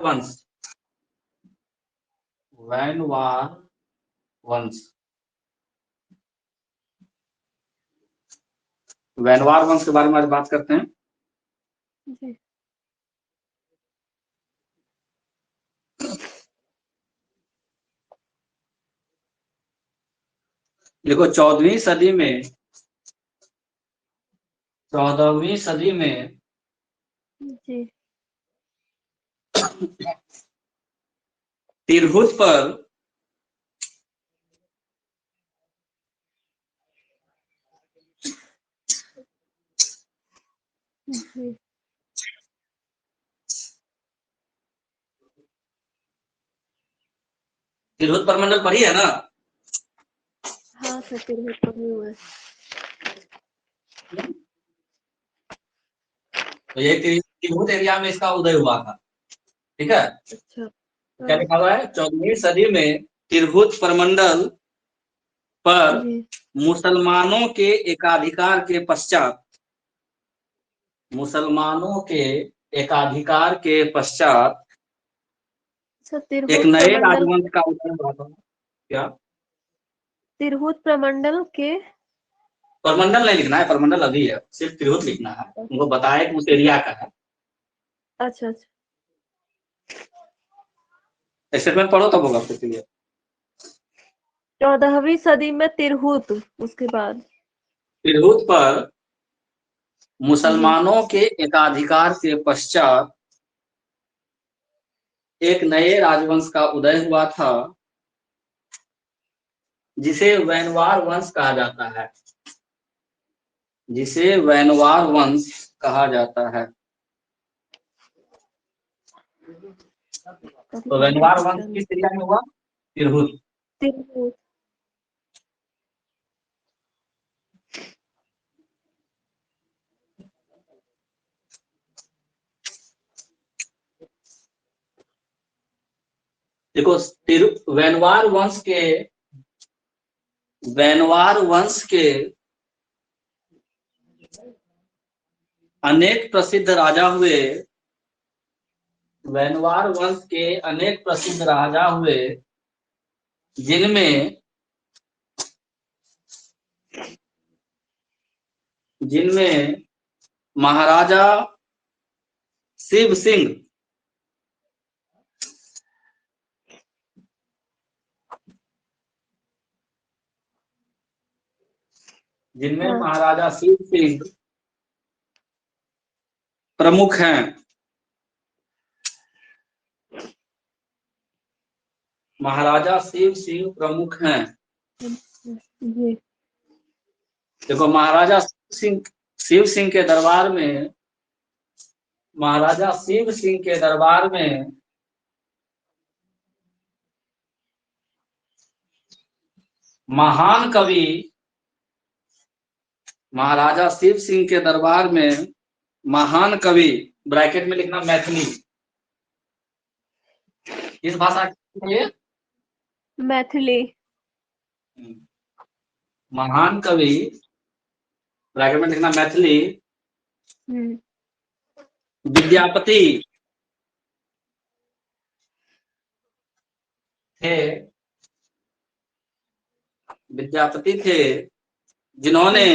वंश, वैनवार वंश, वैनवार वंश के बारे में आज बात करते हैं। जी। देखो 14वीं सदी में, 14वीं सदी में जी। तिरहुत पर जी। तिरहुत परमंडल पढ़ी है ना? हाँ सर, तिरहुत पढ़े हुए हैं। तो ये तिरहुत एरिया में इसका उदय हुआ था, ठीक है। अच्छा। क्या लिखा हुआ है? 14वीं सदी में तिरहुत परमंडल पर जी। मुसलमानों के एकाधिकार के पश्चात, मुसलमानों के एकाधिकार के पश्चात सर, एक तिरहुत नए प्रमंडल, राजवंश का उदय हुआ था। क्या? तिरहुत प्रमंडल के, परमंडल नहीं लिखना है, परमंडल अभी है, सिर्फ तिरहुत लिखना है। उनको बताया कि उस एरिया का है। अच्छा अच्छा। स्टेटमेंट पढ़ो तब होगा फिर क्लियर। 14वीं सदी में तिरहुत, उसके बाद तिरहुत पर जी। मुसलमानों के एकाधिकार के पश्चात एक नए राजवंश का उदय हुआ था, जिसे वैनवार वंश कहा जाता है, जिसे वैनवार वंश कहा जाता है। तो वैनवार वंश किस एरिया में हुआ? तिरहुत। तिरहुत। देखो वैनवार वंश के, वैनवार वंश के अनेक प्रसिद्ध राजा हुए, वैनवार वंश के अनेक प्रसिद्ध राजा हुए, जिनमें जिनमें महाराजा शिव सिंह, जिनमें हाँ। महाराजा शिव सिंह प्रमुख हैं। महाराजा शिव सिंह प्रमुख हैं। जी। देखो महाराजा शिव सिंह के दरबार में, महाराजा शिव सिंह के दरबार में महान कवि, महाराजा शिव सिंह के दरबार में महान कवि, ब्रैकेट में लिखना मैथिली, इस भाषा के लिए मैथिली। महान कवि, ब्रैकेट में लिखना मैथिली, विद्यापति थे, विद्यापति थे, जिन्होंने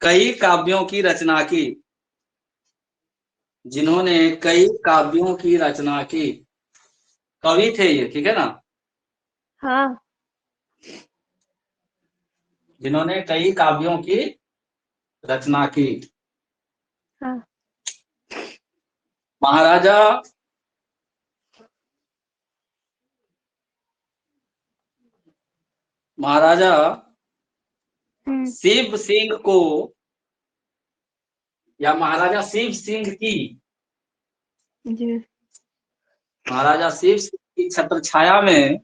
कई काव्यों की रचना की, जिन्होंने कई काव्यों की रचना की। कवि थे ये, ठीक है ना। हाँ। जिन्होंने कई काव्यों की रचना की। हाँ। महाराजा महाराजा शिव सिंह को, या महाराजा शिव सिंह की, जी। महाराजा शिव सिंह की छत्र छाया में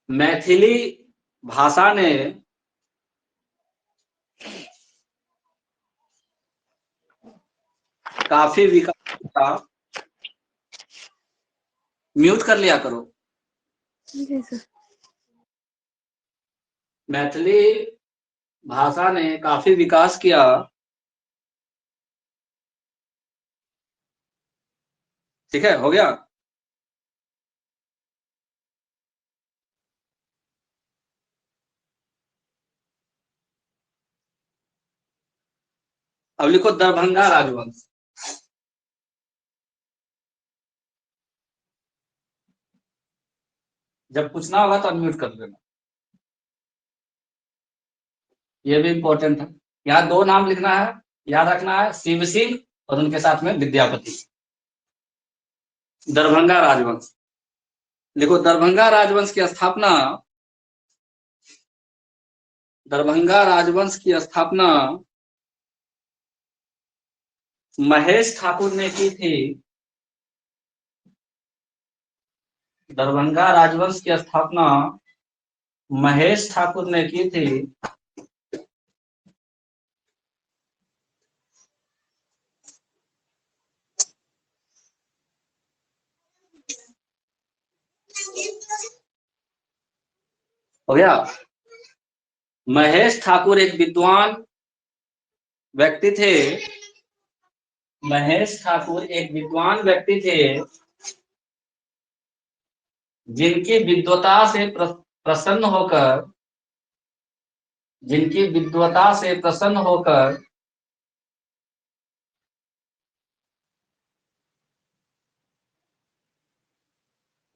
मैथिली भाषा ने काफी विकास किया। म्यूट कर लिया करो। जी सर। मैथिली भाषा ने काफी विकास किया ठीक है, हो गया। अब लिखो दरभंगा राजवंश। जब पूछना होगा तो अनम्यूट कर लेना। ये भी इंपॉर्टेंट है। यहाँ दो नाम लिखना है, याद रखना है, शिव सिंह और उनके साथ में विद्यापति। दरभंगा राजवंश लिखो। दरभंगा राजवंश की स्थापना, दरभंगा राजवंश की स्थापना महेश ठाकुर ने की थी। दरभंगा राजवंश की स्थापना महेश ठाकुर ने की थी। हो गया। महेश ठाकुर एक विद्वान व्यक्ति थे। महेश ठाकुर एक विद्वान व्यक्ति थे जिनकी विद्वता से प्रसन्न होकर, जिनकी विद्वता से प्रसन्न होकर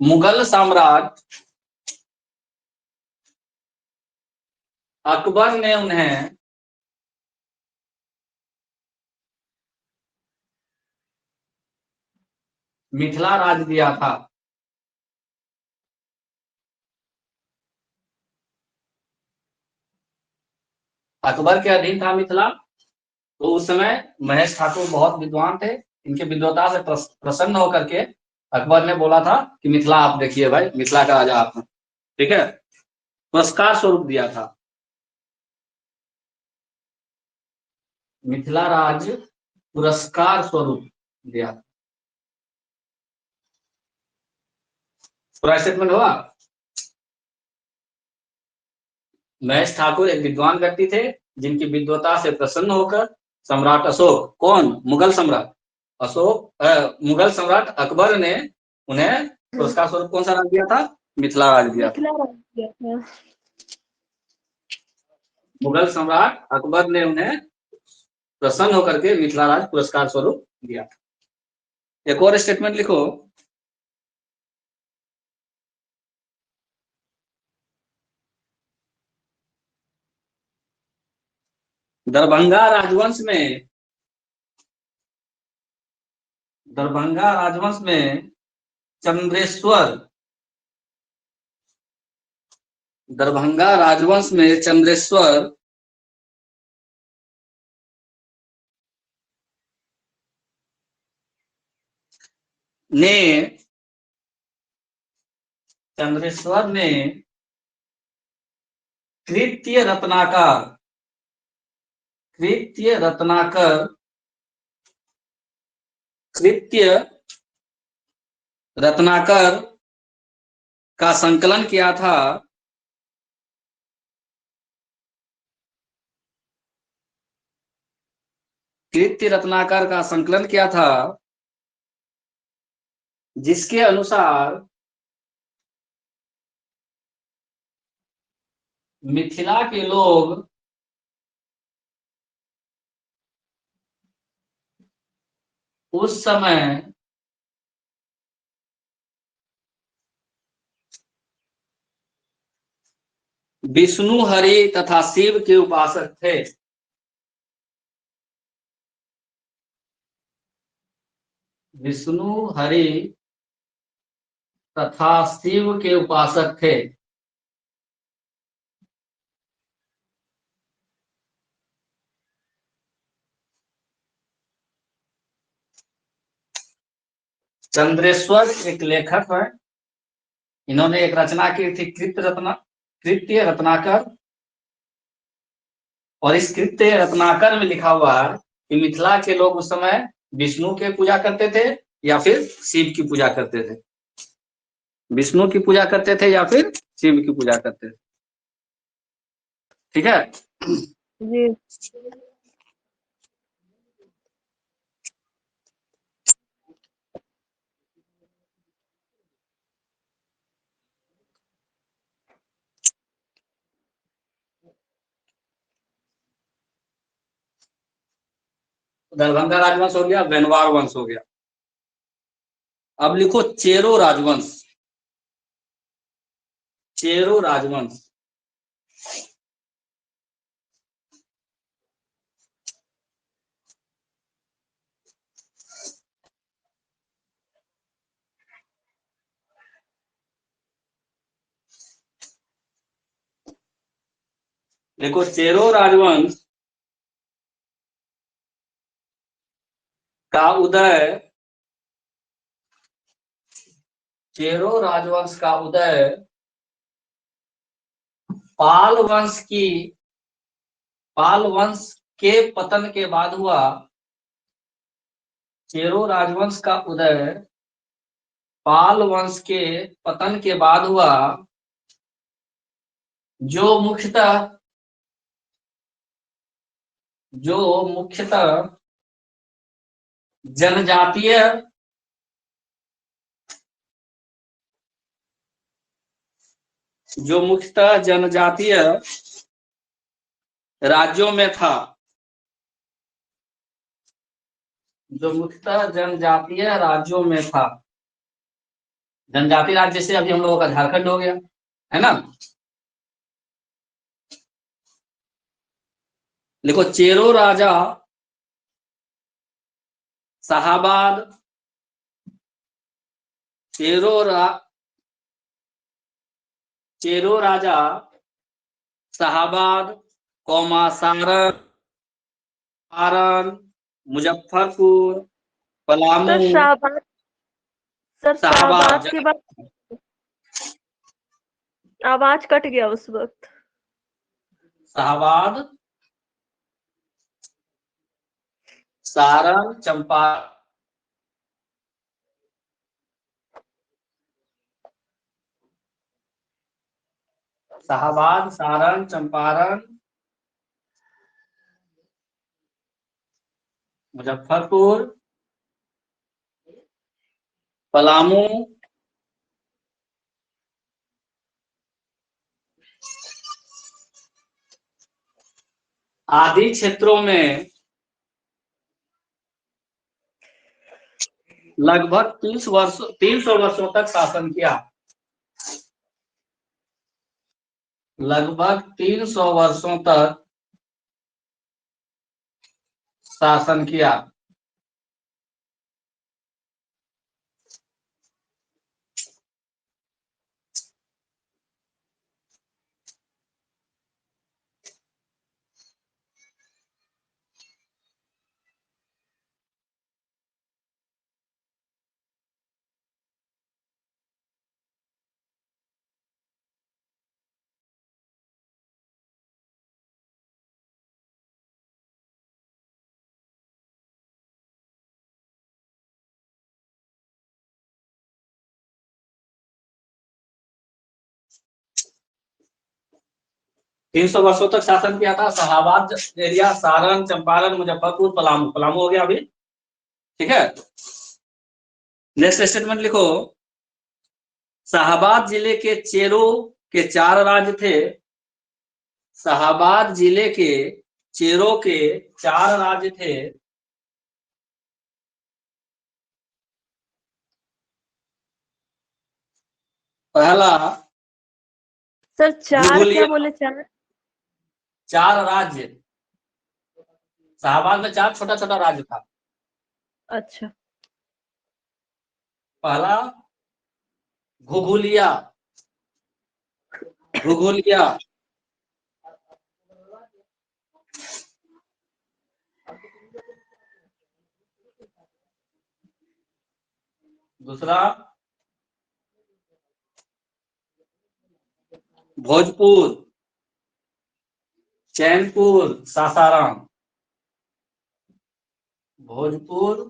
मुगल सम्राट अकबर ने उन्हें मिथिला राज दिया था। अकबर के अधीन था मिथिला। तो उस समय महेश ठाकुर बहुत विद्वान थे। इनके विद्वता से प्रसन्न होकर के अकबर ने बोला था कि मिथिला आप देखिए भाई, मिथिला का राजा आप हैं। ठीक है, पुरस्कार स्वरूप दिया था। मिथिला राज पुरस्कार स्वरूप दिया। पूरा स्टेटमेंट हुआ। महेश ठाकुर एक विद्वान व्यक्ति थे जिनकी विद्वता से प्रसन्न होकर सम्राट अशोक, कौन, मुगल सम्राट अशोक, मुगल सम्राट अकबर ने उन्हें पुरस्कार स्वरूप कौन सा राज दिया था? मिथिला राज दिया था। मिथिला राज दिया था। मुगल सम्राट अकबर ने उन्हें प्रसन्न होकर के मिथिला राज पुरस्कार स्वरूप दिया था। एक और स्टेटमेंट लिखो। दरभंगा राजवंश में, दरभंगा राजवंश में चंद्रेश्वर, दरभंगा राजवंश में चंद्रेश्वर ने, चंद्रेश्वर ने कृत्य रत्नाकर, कृत्य रत्नाकर, कृत्य रत्नाकर का संकलन किया था। कृत्य रत्नाकर का संकलन किया था जिसके अनुसार मिथिला के लोग उस समय विष्णु, हरि तथा शिव के उपासक थे। विष्णु, हरि तथा शिव के उपासक थे। चंद्रेश्वर एक लेखक है। इन्होंने एक रचना की थी कृत्य रत्नाकर। और इस कृत्य रत्नाकर में लिखा हुआ है कि मिथिला के लोग उस समय विष्णु के पूजा करते थे या फिर शिव की पूजा करते थे। विष्णु की पूजा करते थे या फिर शिव की पूजा करते थे। ठीक है। जी। दरभंगा राजवंश हो गया, वेनवार वंश हो गया। अब लिखो चेरो राजवंश। चेरो राजवंश। देखो चेरो राजवंश का उदय, चेरो राजवंश का उदय पाल वंश के पतन के बाद हुआ। चेरो राजवंश का उदय पाल वंश के पतन के बाद हुआ, जो मुख्यतः जनजातीय राज्यों में था। जो मुख्यतः जनजातीय राज्यों में था। जनजातीय राज्य जैसे अभी हम लोगों का झारखंड हो गया, है ना। देखो चेरो राजा शाहाबाद, चेरो राजा शाहाबाद, सारण, मुजफ्फरपुर, पलामू। सर शाहबाद, सर शाहबाद के बाद आवाज कट गया उस वक्त। शाहाबाद, सारण, चंपारण, शाहाबाद, सारण, चंपारण, मुजफ्फरपुर, पलामू, आदि क्षेत्रों में लगभग 300 वर्षों तक शासन किया। लगभग 300 वर्षों तक शासन किया। तीन सौ वर्षों तक शासन किया था। शाहाबाद एरिया, सारण, चंपारण, मुजफ्फरपुर, पलामू। पलामू हो गया अभी, ठीक है। नेक्स्ट स्टेटमेंट लिखो, शाहाबाद जिले के चेरो के 4 राज्य थे। शाहाबाद जिले के चेरो के 4 राज्य थे। पहला सर 4 क्या बोले? 4 राज्य। शाहाबाद में 4 छोटा छोटा राज्य था। अच्छा। पहला घुघुलिया। दूसरा भोजपुर, चैनपुर, सासाराम। भोजपुर,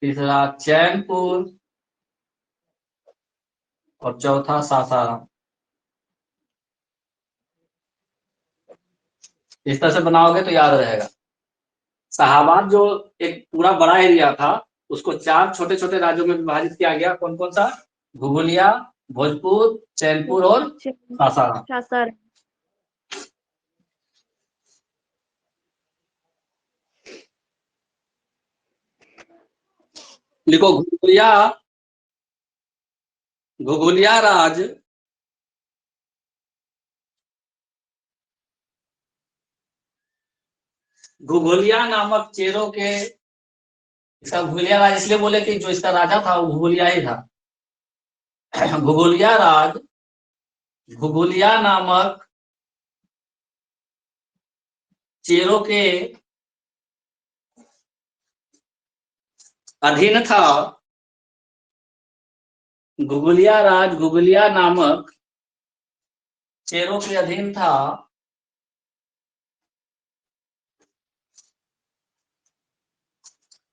तीसरा चैनपुर और चौथा सासाराम। इस तरह से बनाओगे तो याद रहेगा। शाहाबाद जो एक पूरा बड़ा एरिया था, उसको 4 छोटे छोटे राज्यों में विभाजित किया गया। कौन कौन सा? घुघुलिया, भोजपुर, चैनपुर और सासाराम। सासाराम। लिखो घुघुलिया राज घुघुलिया नामक चेरों के, इसका घुघुलिया राज इसलिए बोले कि जो इसका राजा था वो घुघुलिया ही था। घुघुलिया राज घुघुलिया नामक चेरों के अधीन था। घुघुलिया राज घुघुलिया नामक चेरों के अधीन था,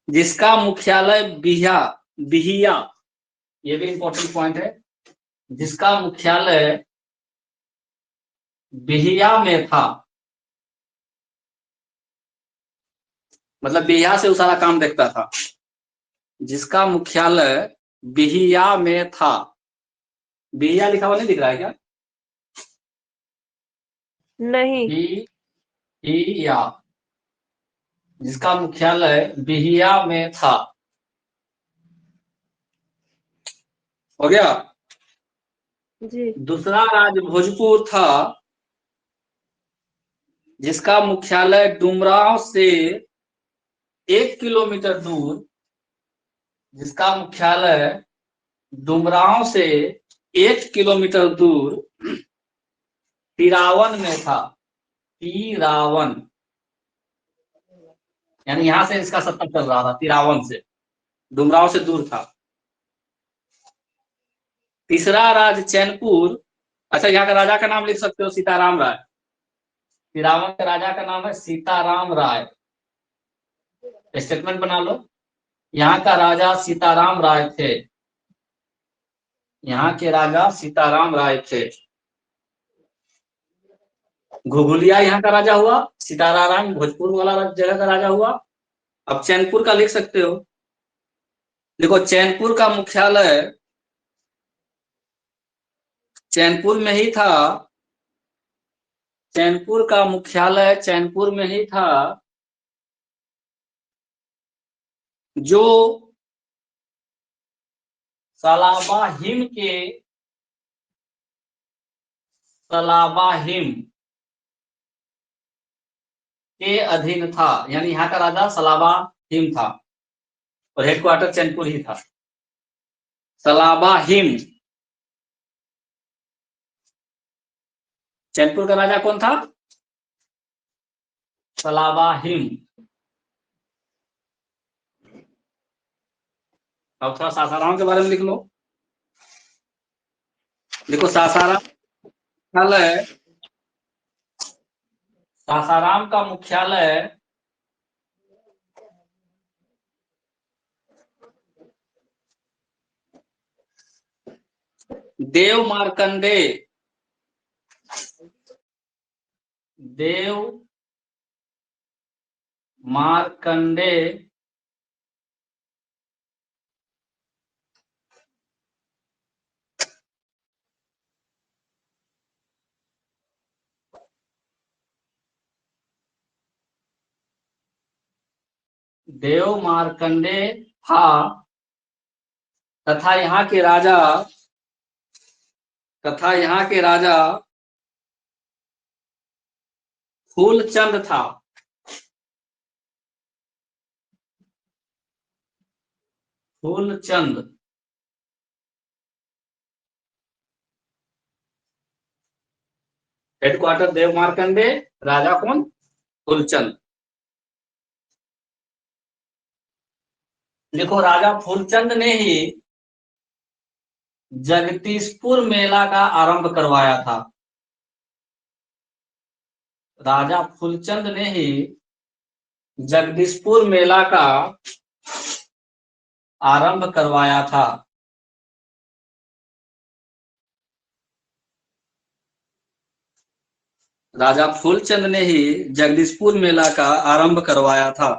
जिसका मुख्यालय बिहिया, ये भी इंपॉर्टेंट पॉइंट है, जिसका मुख्यालय बिहिया में था। मतलब बिहिया से वो सारा काम देखता था। जिसका मुख्यालय बिहिया में था। बिहिया लिखा हुआ नहीं दिख रहा है क्या? नहीं। बिहिया, जिसका मुख्यालय बिहिया में था। हो गया। जी। दूसरा राज भोजपुर था, जिसका मुख्यालय डुमरांव से 1 किलोमीटर दूर, जिसका मुख्यालय डुमरांव से 1 किलोमीटर दूर तिरावन में था। तिरावन, यानी यहां से इसका सत्ता चल रहा था, तिरावन से, डुमरांव से दूर था। तीसरा राज चैनपुर, अच्छा यहाँ का राजा का नाम लिख सकते हो, सीताराम राय। तिरावन के राजा का नाम है सीताराम राय। स्टेटमेंट बना लो, यहाँ का राजा सीताराम राय थे। यहाँ के राजा सीताराम राय थे। घुघुलिया यहाँ का राजा हुआ, सीताराम भोजपुर वाला जगह का राजा हुआ। अब चैनपुर का लिख सकते हो। देखो चैनपुर का मुख्यालय चैनपुर में ही था। चैनपुर का मुख्यालय चैनपुर में ही था, जो सलाबा हिम के अधीन था। यानी यहाँ का राजा सलाबा हिम था और हेडक्वार्टर चैनपुर ही था। सलाबा हिम, चैनपुर का राजा कौन था? सलाबा हिम। अब थोड़ा सासाराम के बारे में लिख लो। देखो सासाराम का मुख्यालय देव मार्कंडे देव मार्कंडे था, तथा यहाँ के राजा फूलचंद था। फूलचंद, हेडक्वार्टर देव मार्कंडे, राजा कौन? फूलचंद। देखो राजा फूलचंद ने ही जगदीशपुर मेला का आरंभ करवाया था। राजा फूलचंद ने ही जगदीशपुर मेला का आरंभ करवाया था। राजा फूलचंद ने ही जगदीशपुर मेला का आरंभ करवाया था।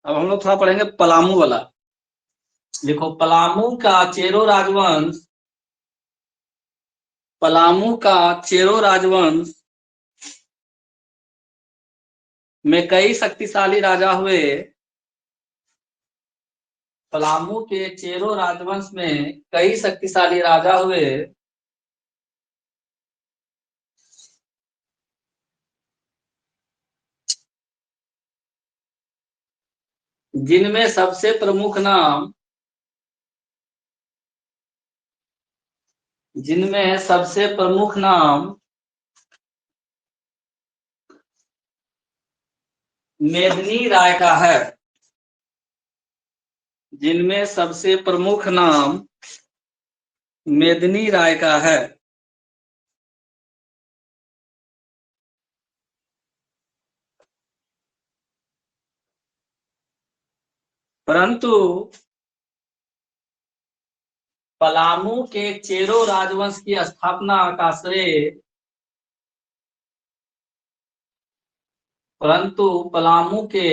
अब हम लोग थोड़ा पढ़ेंगे पलामू वाला। देखो पलामू का चेरो राजवंश में कई शक्तिशाली राजा हुए। पलामू के चेरो राजवंश में कई शक्तिशाली राजा हुए, जिनमें सबसे प्रमुख नाम मेदिनी राय का है। जिनमें सबसे प्रमुख नाम मेदिनी राय का है। परंतु पलामू के चेरो राजवंश की स्थापना का श्रेय परंतु पलामू के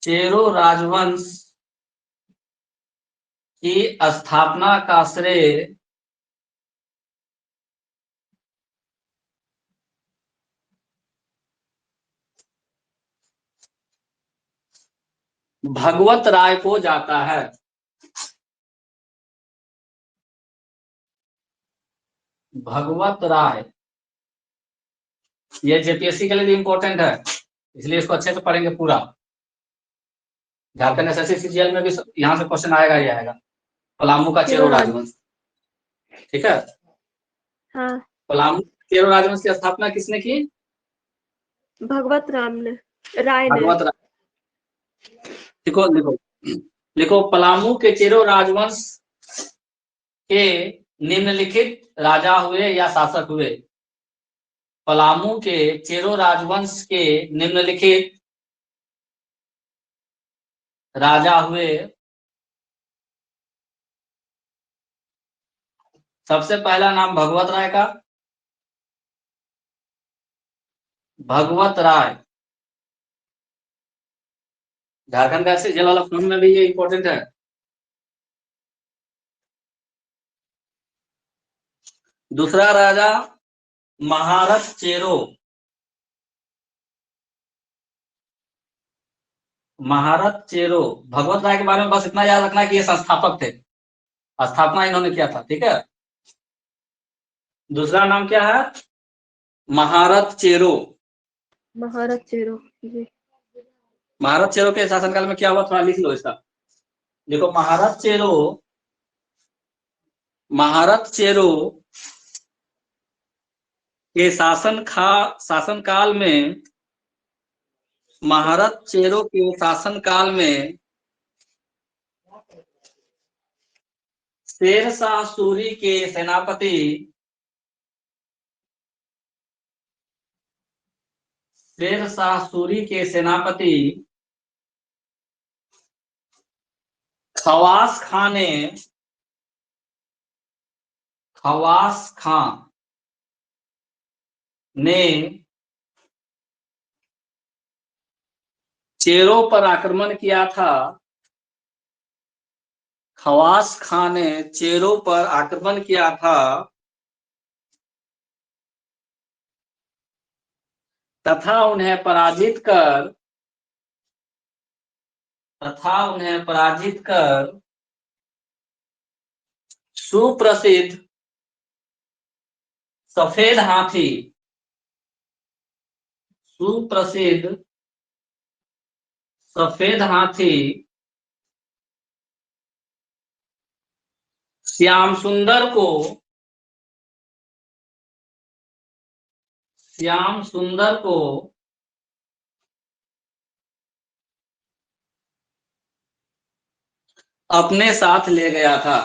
चेरो राजवंश की स्थापना का श्रेय भगवत राय को जाता है। भगवत राय, ये जेपीएससी के लिए भी इंपॉर्टेंट है, इसलिए इसको अच्छे से पढ़ेंगे पूरा। झारखंड एसएससी सीजीएल में भी यहाँ से क्वेश्चन आएगा ही आएगा। पलामू का चेरो राजवंश, ठीक है। हाँ। पलामू चेरो राजवंश की स्थापना किसने की? भगवत राय ने। भगवत राय। लिखो लिखो लिखो, पलामू के चेरो राजवंश के निम्नलिखित राजा हुए या शासक हुए। पलामू के चेरो राजवंश के निम्नलिखित राजा हुए। सबसे पहला नाम भगवत राय का। भगवत राय, झारखंड का जेल वाला फॉर्म में भी ये इंपॉर्टेंट है। दूसरा राजा महारथ चेरो। महारथ चेरो। भगवत राय के बारे में बस इतना याद रखना कि ये संस्थापक थे, स्थापना इन्होंने किया था, ठीक है। दूसरा नाम क्या है? महारथ चेरो। महारथ चेरो जी। महारथ चेरो के शासनकाल में क्या हुआ, थोड़ा लिख लो इसका। देखो, महारथ चेरो के शासनकाल में, महारथ चेरो के शासनकाल में शेरशाह सूरी के सेनापति खवास खां ने चेरो पर आक्रमण किया था। खवास खां ने चेरो पर आक्रमण किया था तथा उन्हें पराजित कर सुप्रसिद्ध सफेद हाथी श्याम सुंदर को अपने साथ ले गया था।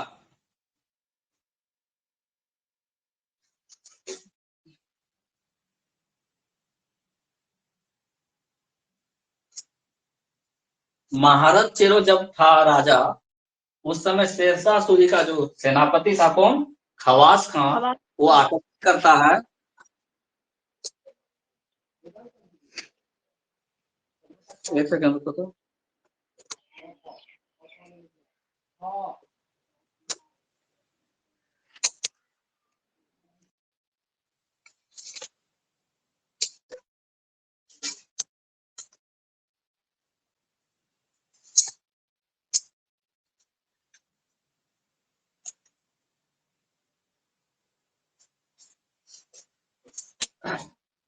महारथ चेरो जब था राजा, उस समय शेरशाह सूरी का जो सेनापति था, कौन? खवास खां। वो आक्रमण करता है। एक सेकंड रुको तो।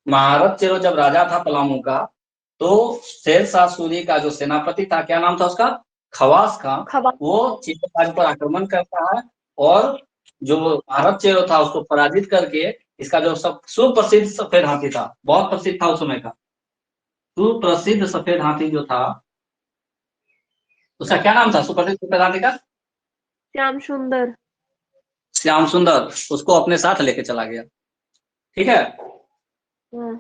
महारथ चेरो जब राजा था पलामू का, तो शेरशाह सूरी का जो सेनापति था, क्या नाम था उसका, खवास खां, खबा वो चेरो राज्य पर आक्रमण करता है और जो महारथ चेरो था उसको पराजित करके, इसका जो सब सुप्रसिद्ध सफेद हाथी था, बहुत प्रसिद्ध था उस समय का सुप्रसिद्ध सफेद हाथी जो था, उसका क्या नाम था सुप्रसिद्ध सफेद हाथी का, श्याम सुंदर। श्याम सुंदर, उसको अपने साथ लेके चला गया। ठीक है, हाँ।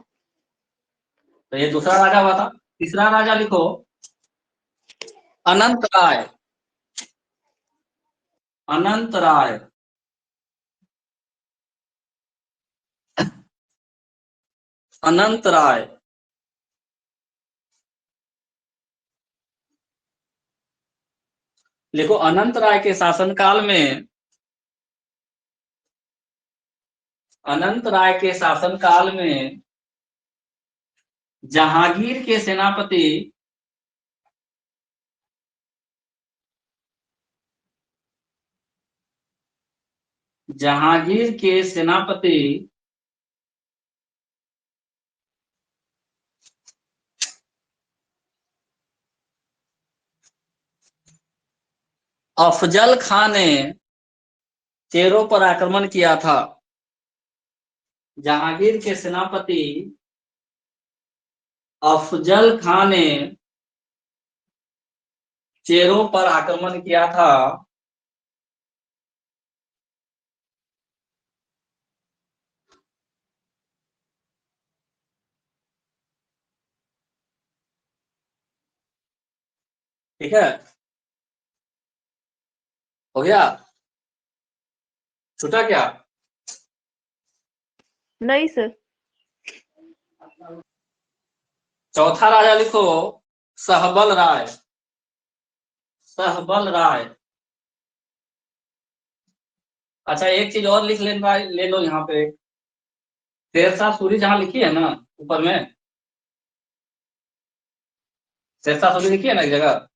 तो ये दूसरा राजा हुआ था। तीसरा राजा लिखो, अनंत राय। अनंत राय, अनंत राय, लिखो अनंत राय के शासनकाल में, अनंत राय के शासनकाल में जहांगीर के सेनापति जहांगीर के सेनापति अफजल खां ने चेरों पर आक्रमण किया था। जहांगीर के सेनापति अफजल खां ने चेरों पर आक्रमण किया था। ठीक है, हो गया, छूटा क्या? नहीं सर। चौथा राजा लिखो, सहबल राय। सहबल राय। अच्छा, एक चीज और लिख ले लो यहाँ पे, शेरशाह सूरी जहां लिखी है ना ऊपर में, शेरशाह सूरी लिखी है ना एक जगह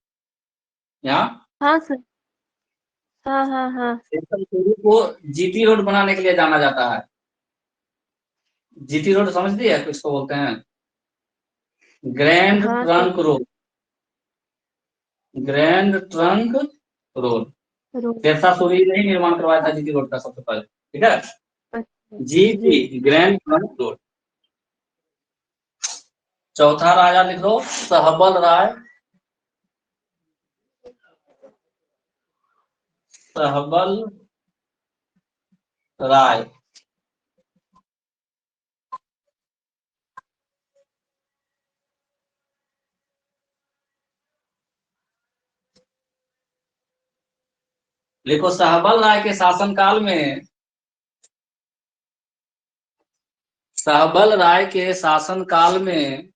यहाँ, हाँ सर। हाँ हाँ हाँ। शेरशाह सूरी को जीटी रोड बनाने के लिए जाना जाता है। जीटी रोड समझती है किसको बोलते हैं? ग्रैंड हाँ sir. Trunk road. Grand trunk road, road. Sher Shah Suri ने ही निर्माण करवाया था जीटी रोड का सबसे पहले। ठीक है, अच्छा। जी। GT grand trunk road. चौथा राजा लिख लो, सहबल राय। सहबल राय। लिखो सहबल राय के शासनकाल में, सहबल राय के शासनकाल में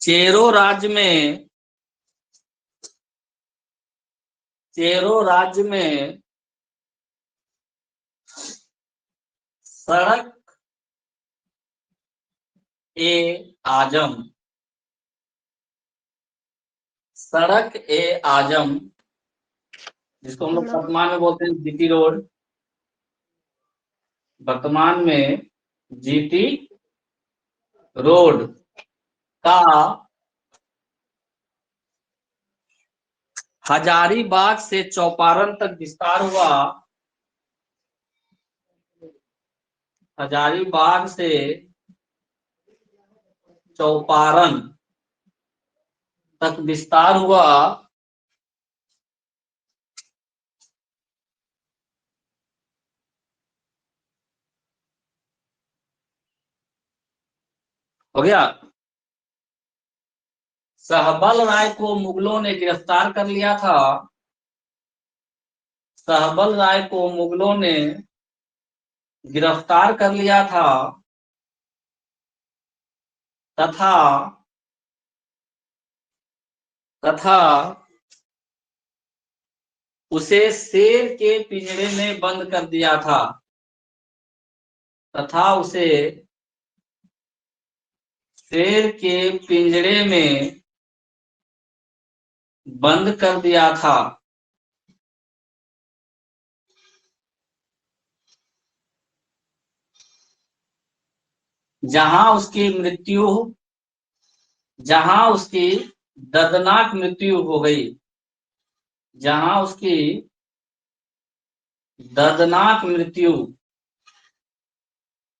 चेरो राज्य में, चेरो राज्य में सड़क ए आजम, सड़क ए आजम, जिसको हम लोग बड़ा। वर्तमान में बोलते हैं जीटी रोड, वर्तमान में जीटी रोड का हजारीबाग से चौपारण तक विस्तार हुआ। हजारीबाग से चौपारण तक विस्तार हुआ। हो गया। सहबल राय को मुगलों ने गिरफ्तार कर लिया था। सहबल राय को मुगलों ने गिरफ्तार कर लिया था तथा तथा उसे शेर के पिंजरे में बंद कर दिया था। तथा उसे शेर के पिंजरे में बंद कर दिया था। जहां उसकी दर्दनाक मृत्यु हो गई। जहां उसकी दर्दनाक मृत्यु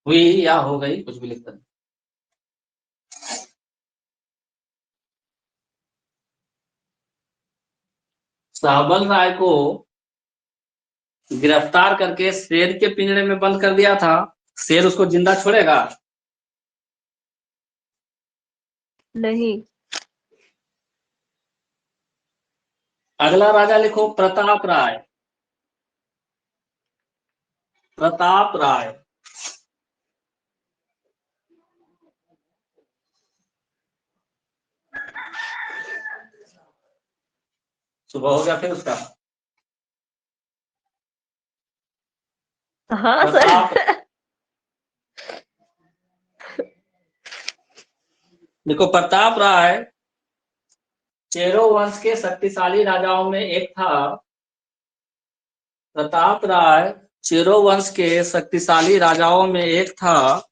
हुई या हो गई, कुछ भी लिखता है। शाहबल राय को गिरफ्तार करके शेर के पिंजरे में बंद कर दिया था। शेर उसको जिंदा छोड़ेगा? नहीं। अगला राजा लिखो प्रताप राय। प्रताप राय। सुबह हो गया फिर उसका। हाँ प्रताप सर। देखो, प्रताप राय चेरो वंश के शक्तिशाली राजाओं में एक था। प्रताप राय चेरो वंश के शक्तिशाली राजाओं में एक था।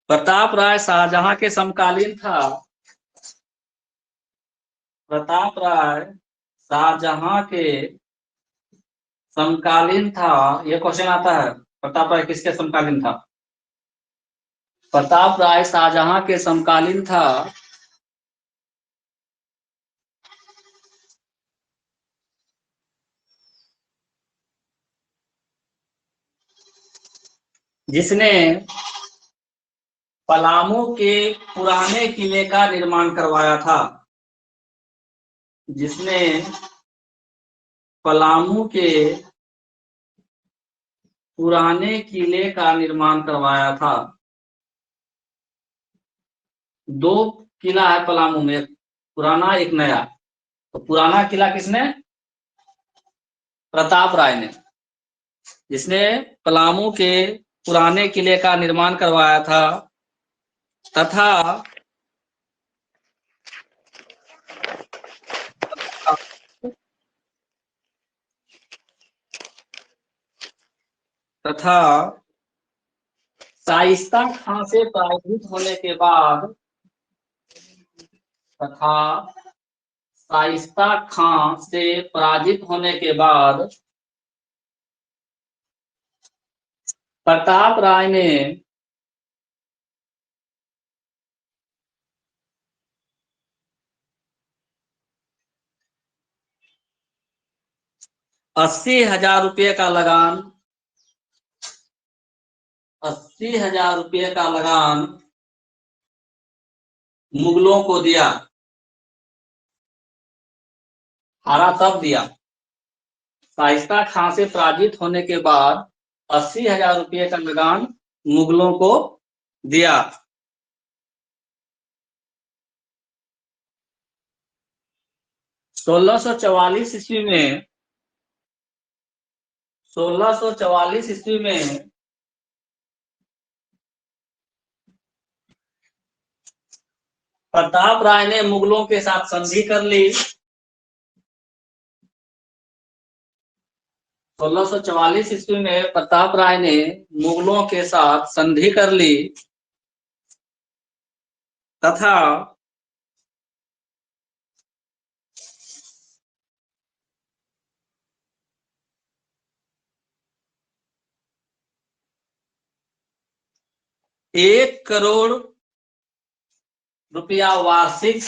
प्रताप राय शाहजहां के समकालीन था। प्रताप राय शाहजहां के समकालीन था। यह क्वेश्चन आता है, प्रताप राय किसके समकालीन था? प्रताप राय शाहजहां के समकालीन था। जिसने पलामू के पुराने किले का निर्माण करवाया था। जिसने पलामू के पुराने किले का निर्माण करवाया था। दो किला है पलामू में, एक पुराना एक नया। तो पुराना किला किसने? प्रताप राय ने। जिसने पलामू के पुराने किले का निर्माण करवाया था। तथा तथा शाइस्ता खां से पराजित होने के बाद तथा शाइस्ता खां से पराजित होने के बाद प्रताप राय ने 80,000 रुपये का लगान 80,000 रुपये का लगान मुगलों को दिया। हारा तब दिया। शाइस्ता खां से पराजित होने के बाद 80,000 रुपये का लगान मुगलों को दिया। सोलह सौ चवालीस ईस्वी में 1644 ईस्वी में प्रताप राय ने मुगलों के साथ संधि कर ली। 1644 ईस्वी में प्रताप राय ने मुगलों के साथ संधि कर ली तथा ₹1 करोड़ वार्षिक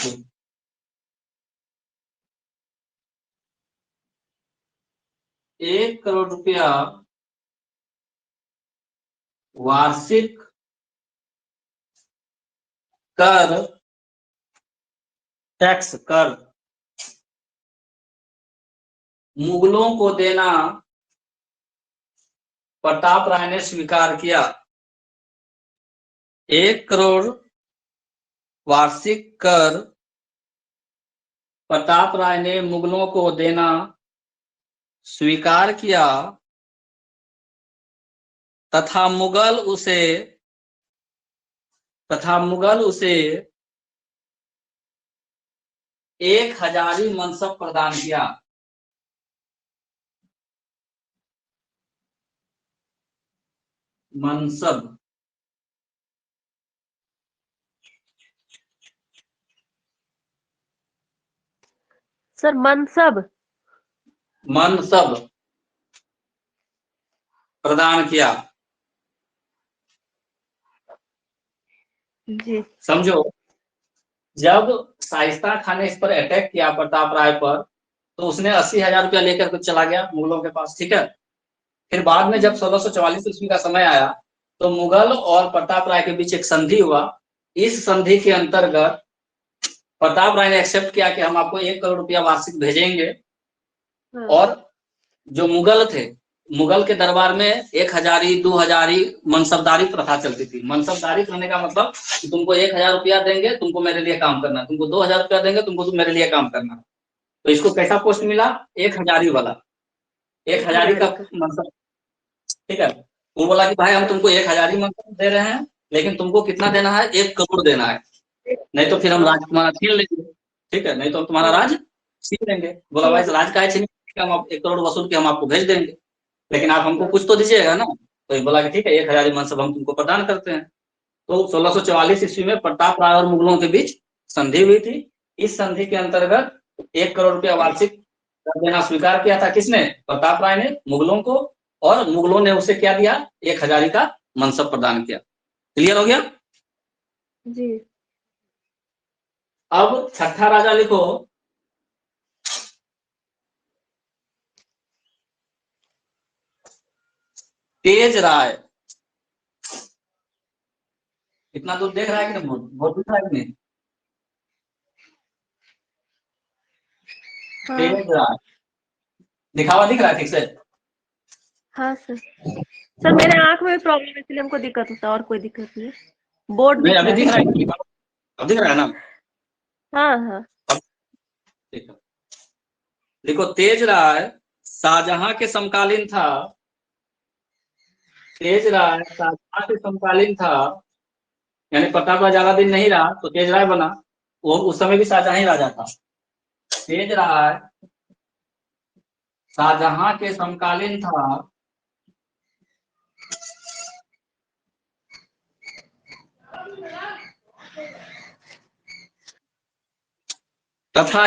1 करोड़ रुपया वार्षिक कर, टैक्स कर मुगलों को देना प्रताप राय ने स्वीकार किया। 1 करोड़ वार्षिक कर प्रताप राय ने मुगलों को देना स्वीकार किया तथा मुगल उसे 1000 मनसब प्रदान किया। मनसब सर मनसब प्रदान किया। जी। समझो, जब शाइस्ता खान ने इस पर अटैक किया प्रताप राय पर, तो उसने 80,000 रुपया लेकर के चला गया मुगलों के पास, ठीक है। फिर बाद में जब 1644 ईस्वी का समय आया तो मुगल और प्रताप राय के बीच एक संधि हुआ। इस संधि के अंतर्गत प्रताप राय ने एक्सेप्ट किया कि हम आपको 1 करोड़ रुपया वार्षिक भेजेंगे। हाँ। और जो मुगल थे, मुगल के दरबार में 1000 2000 मनसबदारी प्रथा चलती थी। मनसबदारी करने का मतलब कि तुमको 1000 रुपया देंगे, तुमको मेरे लिए काम करना, तुमको 2000 रुपया देंगे, तुमको मेरे लिए काम करना। तो इसको कैसा पोस्ट मिला? 1000 वाला, 1000 का मनसब, ठीक है। वो बोला कि भाई हम तुमको 1000 मनसब दे रहे हैं, लेकिन तुमको कितना देना है? 1 करोड़ देना है, नहीं तो फिर हम राज तुम्हारा छीन लेंगे, ठीक है, नहीं तो हम तुम्हारा राज छीन लेंगे। बोला भाई राज का है छीन, हम 1 करोड़ वसूल के हम आपको भेज देंगे, लेकिन आप हमको कुछ तो दीजिएगा ना। तो ये बोला कि ठीक है, 1000 मनसब हम तुमको प्रदान करते हैं। तो 1644 ईस्वी में प्रताप राय और मुगलों के बीच संधि हुई थी। इस संधि के अंतर्गत 1 करोड़ रुपया वार्षिक कर देना स्वीकार किया था। किसने? प्रताप राय ने मुगलों को, और मुगलों ने उसे क्या दिया? 1000 का मनसब प्रदान किया। क्लियर हो गया? जी। अब छठा राजा लिखो, तेज राय। इतना दूर देख रहा है कि नहीं? बहुत दिख रहा है कि नहीं? हाँ। तेज राय दिखावा दिख रहा है ठीक से? हाँ सर मेरे आंख में प्रॉब्लम है, इसलिए हमको दिक्कत होता है, और कोई दिक्कत नहीं है। बोर्ड नहीं दिख अभी रहा दिख रहा है। है, अब दिख रहा है ना? हाँ हाँ। ठीक है, देखो तेज राय शाहजहां के समकालीन था। तेज राय शाहजहां के समकालीन था, यानी प्रताप राय ज्यादा दिन नहीं रहा तो तेज राय बना। वो उस समय भी शाहजहां ही राजा था। तेज राय शाहजहां के समकालीन था तथा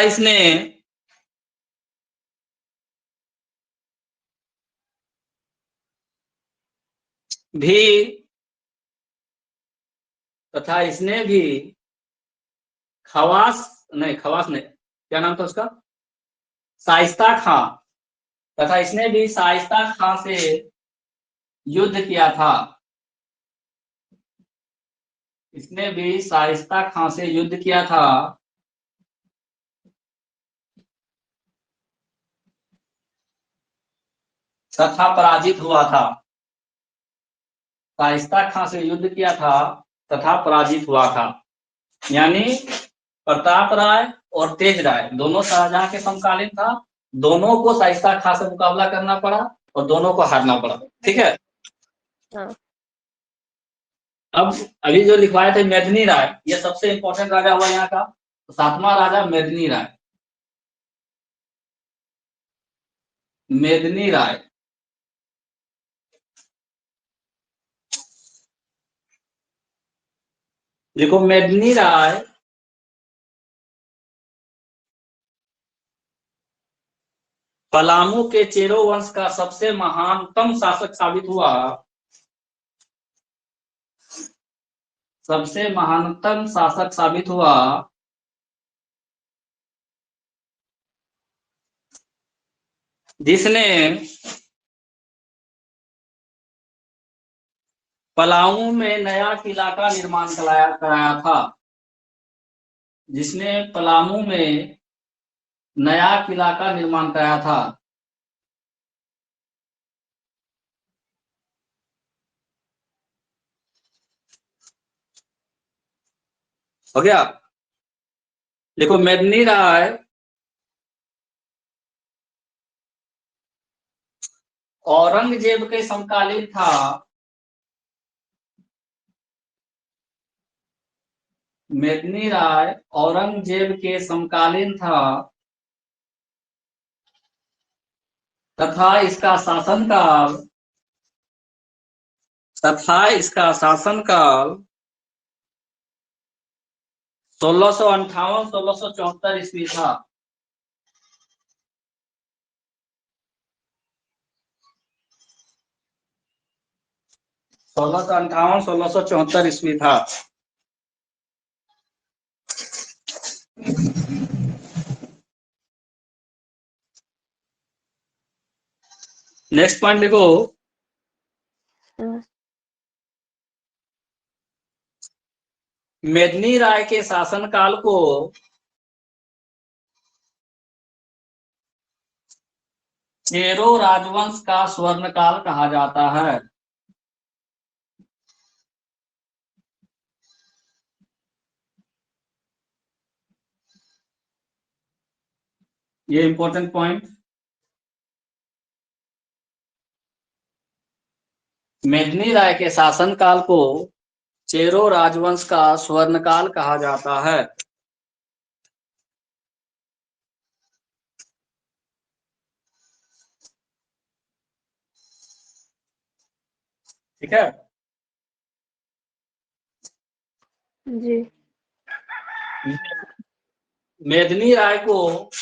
इसने भी खवास नहीं, क्या नाम था उसका? शाइस्ता खां। तथा इसने भी शाइस्ता खां से युद्ध किया था। इसने भी शाइस्ता खां से युद्ध किया था तथा पराजित हुआ था। शाइस्ता खां से युद्ध किया था तथा पराजित हुआ था। यानी प्रताप राय और तेज राय दोनों शाहजहां के समकालीन था। दोनों को शाइस्ता खां से मुकाबला करना पड़ा और दोनों को हारना पड़ा, ठीक है। हाँ। अब अभी जो लिखवाए थे मेदिनी राय, ये सबसे इंपॉर्टेंट राजा हुआ यहाँ का। तो 7वां राजा मेदिनी राय। मेदिनी राय देखो, मेदिनी राय पलामू के चेरो वंश का सबसे महानतम शासक साबित हुआ। सबसे महानतम शासक साबित हुआ जिसने पलामू में नया किला का निर्माण कराया था। जिसने पलामू में नया किला का निर्माण कराया था। हो गया। देखो मेदिनी राय औरंगजेब के समकालीन था। मेदिनी राय औरंगजेब के समकालीन था तथा इसका शासनकाल 1658-1674 ईस्वी था। 1658-1674 ईस्वी था। नेक्स्ट पॉइंट देखो। मेदिनी राय के शासनकाल को चेरो राजवंश का स्वर्णकाल कहा जाता है। ये इंपॉर्टेंट पॉइंट। मेदिनी राय के शासनकाल को चेरो राजवंश का स्वर्णकाल कहा जाता है। ठीक है जी। मेदिनी राय को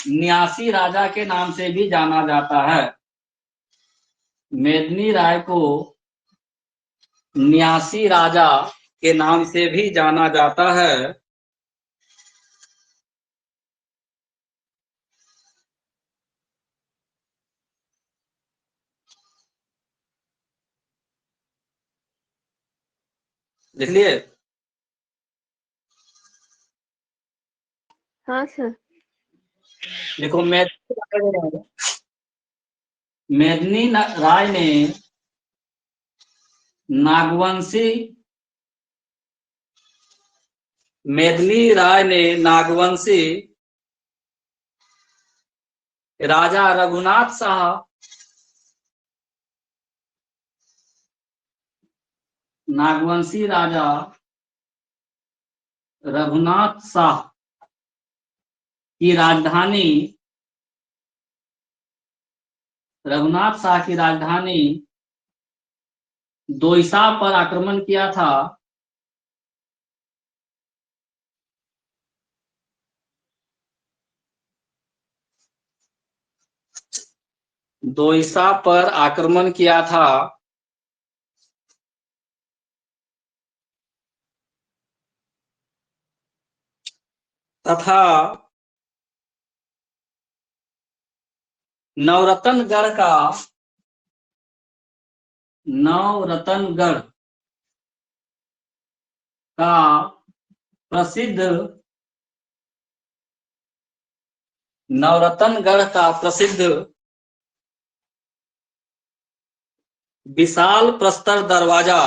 न्यासी राजा के नाम से भी जाना जाता है। मेदिनी राय को न्यासी राजा के नाम से भी जाना जाता है। लिख लिए? हाँ सर। देखो मेदिनी राय ने नागवंशी मेदिनी राय ने नागवंशी राजा रघुनाथ शाह नागवंशी राजा रघुनाथ शाह की राजधानी दोईसा पर आक्रमण किया था। दोईसा पर आक्रमण किया था तथा नवरत्नगढ़ का प्रसिद्ध विशाल प्रस्तर दरवाजा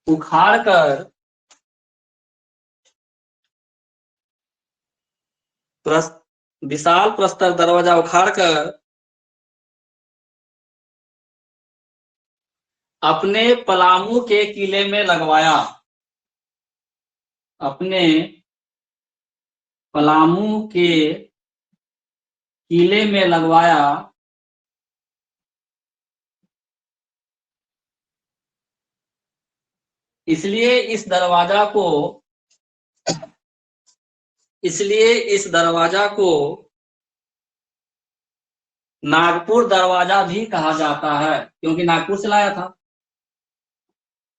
उखाड़कर विशाल प्रस्तर दरवाजा उखाड़कर अपने पलामू के किले में लगवाया। अपने पलामू के किले में लगवाया। इसलिए इस दरवाजा को नागपुर दरवाजा भी कहा जाता है, क्योंकि नागपुर से लाया था।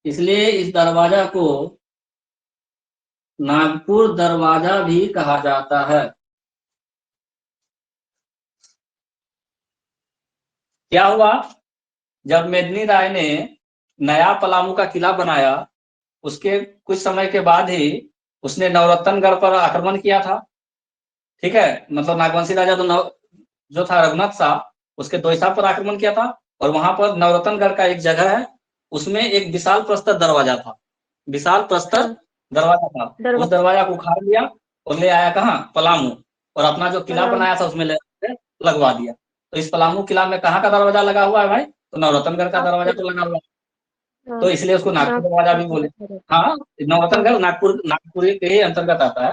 इसलिए इस दरवाजा को नागपुर दरवाजा भी कहा जाता है। क्या हुआ, जब मेदिनी राय ने नया पलामू का किला बनाया, उसके कुछ समय के बाद ही उसने नवरत्नगढ़ पर आक्रमण किया था। ठीक है, मतलब नागवंशी राजा जो था रघुनाथ शाह, उसके दोईसा पर आक्रमण किया था। और वहां पर नवरत्नगढ़ का एक जगह है, उसमें एक विशाल प्रस्तर दरवाजा था, विशाल प्रस्तर हाँ, दरवाजा था। उस दरवाजा। दरवाजा को उखाड़ लिया और ले आया कहाँ, पलामू, और अपना जो किला पलाम। बनाया था उसमें ले के लगवा दिया। तो इस पलामू किला में कहाँ का दरवाजा लगा हुआ है भाई, तो नवरत्नगढ़ का दरवाजा नागपुर। तो लगा हुआ है। हाँ, तो इसलिए उसको नागपुर दरवाजा नागपुर भी बोले। दरवाजा। हाँ, हाँ। नवरत्नगढ़ नागपुर, नागपुर के ही अंतर्गत आता है।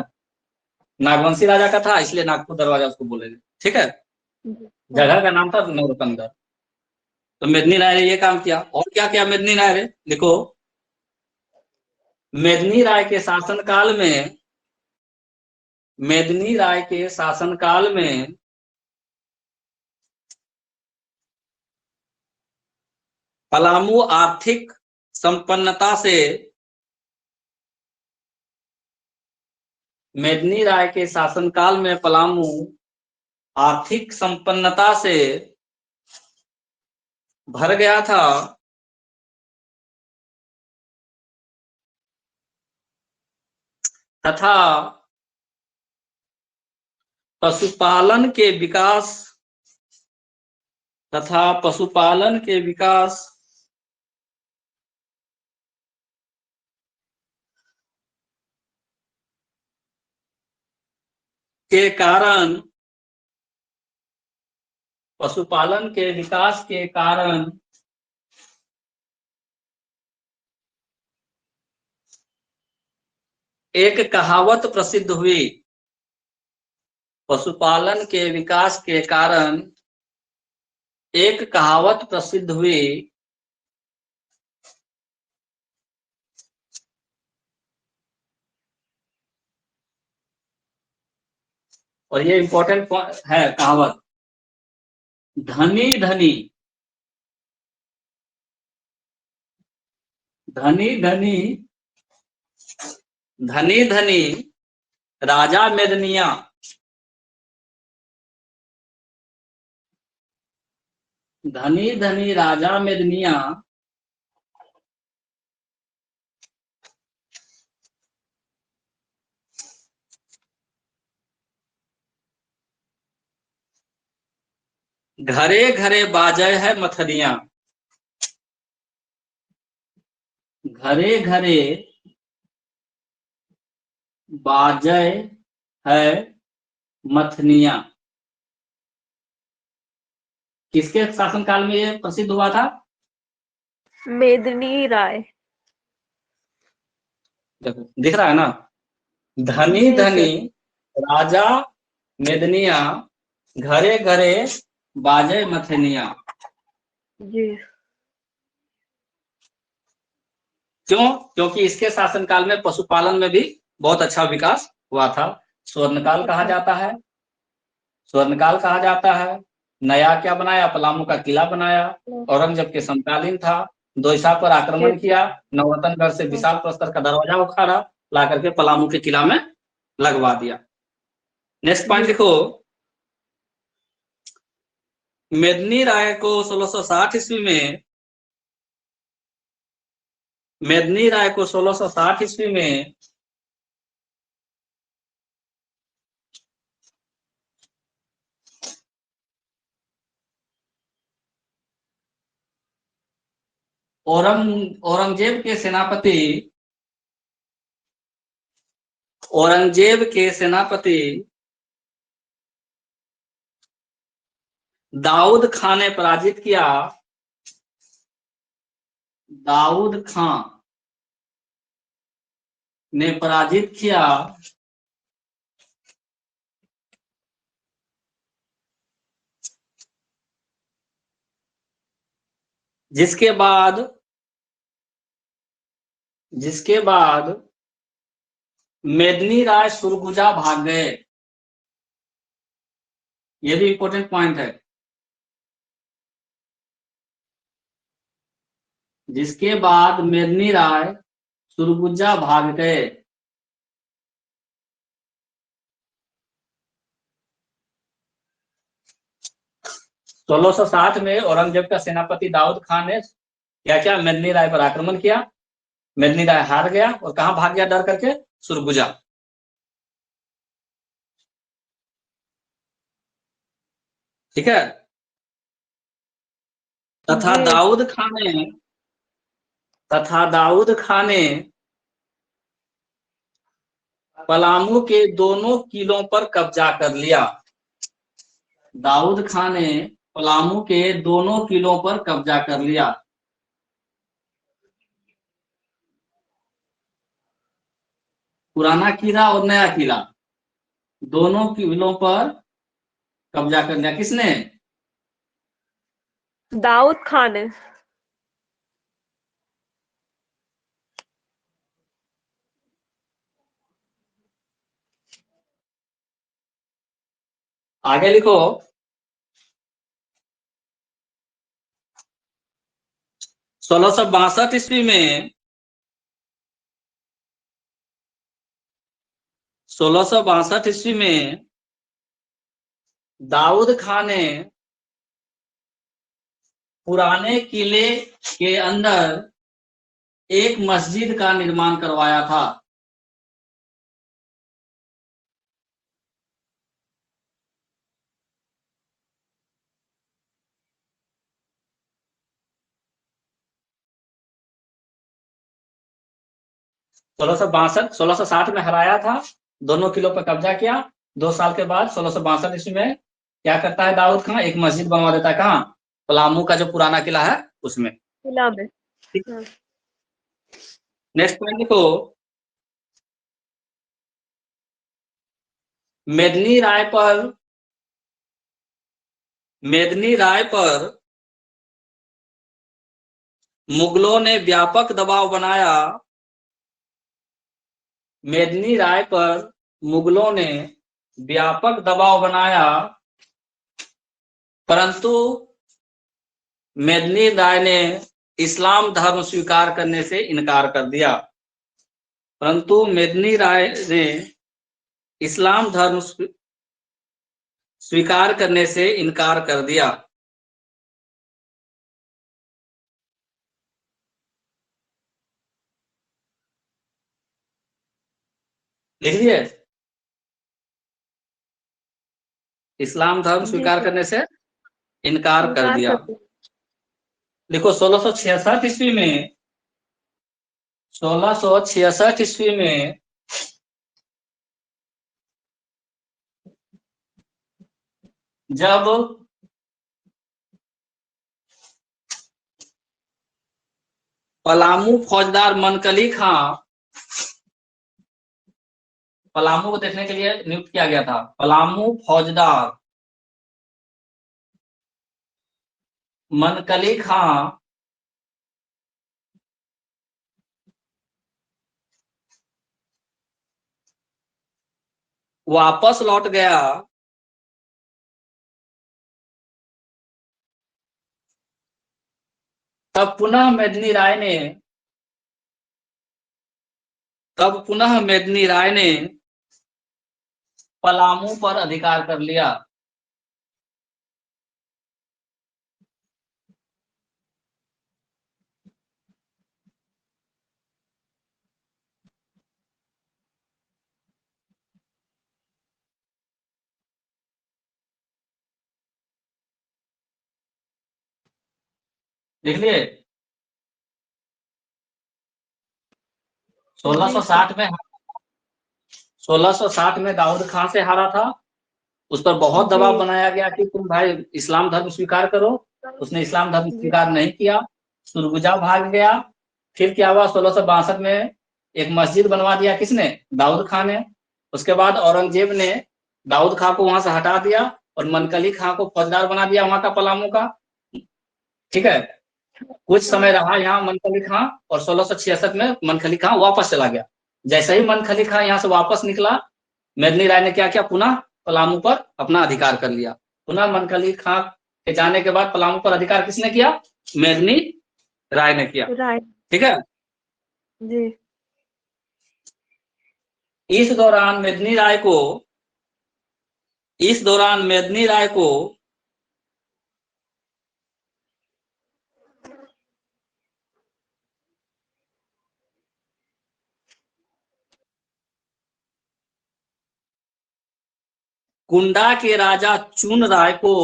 नागवंशी राजा का था, इसलिए नागपुर दरवाजा उसको बोलेंगे। ठीक है, हाँ। जगह का नाम था नवरत्नगढ़। तो मेदिनी राय ने ये काम किया। और क्या किया मेदिनी राय ने, देखो, मेदिनी राय के शासनकाल में, मेदिनी राय के शासनकाल में पलामू आर्थिक संपन्नता से, मेदिनी राय के शासनकाल में पलामू आर्थिक संपन्नता से भर गया था तथा पशुपालन के विकास तथा पशुपालन के विकास के कारण, पशुपालन के विकास के कारण एक कहावत प्रसिद्ध हुई। पशुपालन के विकास के कारण एक कहावत प्रसिद्ध हुई। और ये इंपॉर्टेंट है कहावत, धनी धनी, धनी धनी, धनी धनी राजा मेदनिया, धनी धनी राजा मेदनिया घरे घरे बाजय है मथनिया, घरे घरे बाजय है मथनिया। किसके शासनकाल में ये प्रसिद्ध हुआ था, मेदिनी राय। देखो दिख रहा है ना, धनी जी धनी सर। राजा मेदनिया, घरे घरे बाजय मथनिया। जी। क्यों, क्योंकि इसके शासनकाल में पशुपालन में भी बहुत अच्छा विकास हुआ था। स्वर्णकाल कहा अच्छा। जाता है, स्वर्णकाल कहा जाता है। नया क्या बनाया, पलामू का किला बनाया। औरंगजेब के समकालीन था। दोईसा पर आक्रमण किया, नवरत्नगढ़ से विशाल प्रस्तर का दरवाजा उखाड़ा, ला करके पलामू के किला में लगवा दिया। नेक्स्ट पॉइंट जी। लिखो, मेदिनी राय को 1660 ईस्वी में, मेदिनी राय को 1660 ईस्वी में औरंगजेब के सेनापति, औरंगजेब के सेनापति दाऊद खान ने पराजित किया, दाऊद खान ने पराजित किया जिसके बाद, जिसके बाद मेदिनी राय सुरगुजा भाग गए। ये भी इंपॉर्टेंट पॉइंट है। जिसके बाद मेदिनी राय सुरगुजा भाग गए। 1660 में औरंगजेब का सेनापति दाऊद खान ने क्या किया, मेदिनी राय पर आक्रमण किया। मेदिनी राय हार गया और कहां भाग गया डर करके, सुरगुजा। ठीक है। तथा जी दाऊद खान ने तथा दाऊद खान ने पलामू के दोनों किलों पर कब्जा कर लिया। दाऊद खान ने पलामू के दोनों किलों पर कब्जा कर लिया। पुराना किला और नया किला दोनों किलों पर कब्जा कर लिया। किसने? दाऊद खान ने। आगे लिखो। 1662 ईस्वी में 1662 ईस्वी में दाऊद खान ने पुराने किले के अंदर एक मस्जिद का निर्माण करवाया था। सोलह सौ साठ में हराया था, दोनों किलों पर कब्जा किया। 2 साल के बाद 1662 ईस्वी में क्या करता है दाऊद खान, एक मस्जिद बनवा देता है। कहाँ? पलामू का जो पुराना किला है उसमें। किला में। हाँ। नेक्स्ट पॉइंट लिखो। मेदिनी राय पर मुगलों ने व्यापक दबाव बनाया। मेदिनी राय पर मुगलों ने व्यापक दबाव बनाया, परंतु मेदिनी राय ने इस्लाम धर्म स्वीकार करने से इनकार कर दिया। परंतु मेदिनी राय ने इस्लाम धर्म स्वीकार करने से इनकार कर दिया। लिख दिए? इस्लाम धर्म जी स्वीकार सर। करने से इनकार कर इनकार दिया। कर दिया। देखो 1666 ईस्वी में 1666 ईस्वी में जब पलामू फौजदार मनकली खां पलामू को देखने के लिए नियुक्त किया गया था। पलामू फौजदार मनकली खां वापस लौट गया, तब पुनः मेदिनी राय ने पलामू पर अधिकार कर लिया। देख लिए? 1660 में 1660 में दाऊद खान से हारा था। उस पर बहुत जी दबाव बनाया गया कि तुम भाई इस्लाम धर्म स्वीकार करो। उसने इस्लाम धर्म जी स्वीकार नहीं किया, सुरगुजा भाग गया। फिर क्या हुआ, 1662 में एक मस्जिद बनवा दिया। किसने? दाऊद खान ने। उसके बाद औरंगजेब ने दाऊद खान को वहां से हटा दिया और मनकली खां को फौजदार बना दिया वहां का, पलामू का। ठीक है। कुछ समय रहा यहाँ मनकली खां और 1666 में मनकली खां वापस चला गया। जैसे ही मनकली खां यहाँ से वापस निकला, मेदिनी राय ने क्या किया, पुनः पलामू पर अपना अधिकार कर लिया। पुनः मनकली खां के जाने के बाद पलामू पर अधिकार किसने किया? मेदिनी राय ने किया। राय। ठीक है। जी इस दौरान मेदिनी राय को कुंडा के राजा चुन राय को,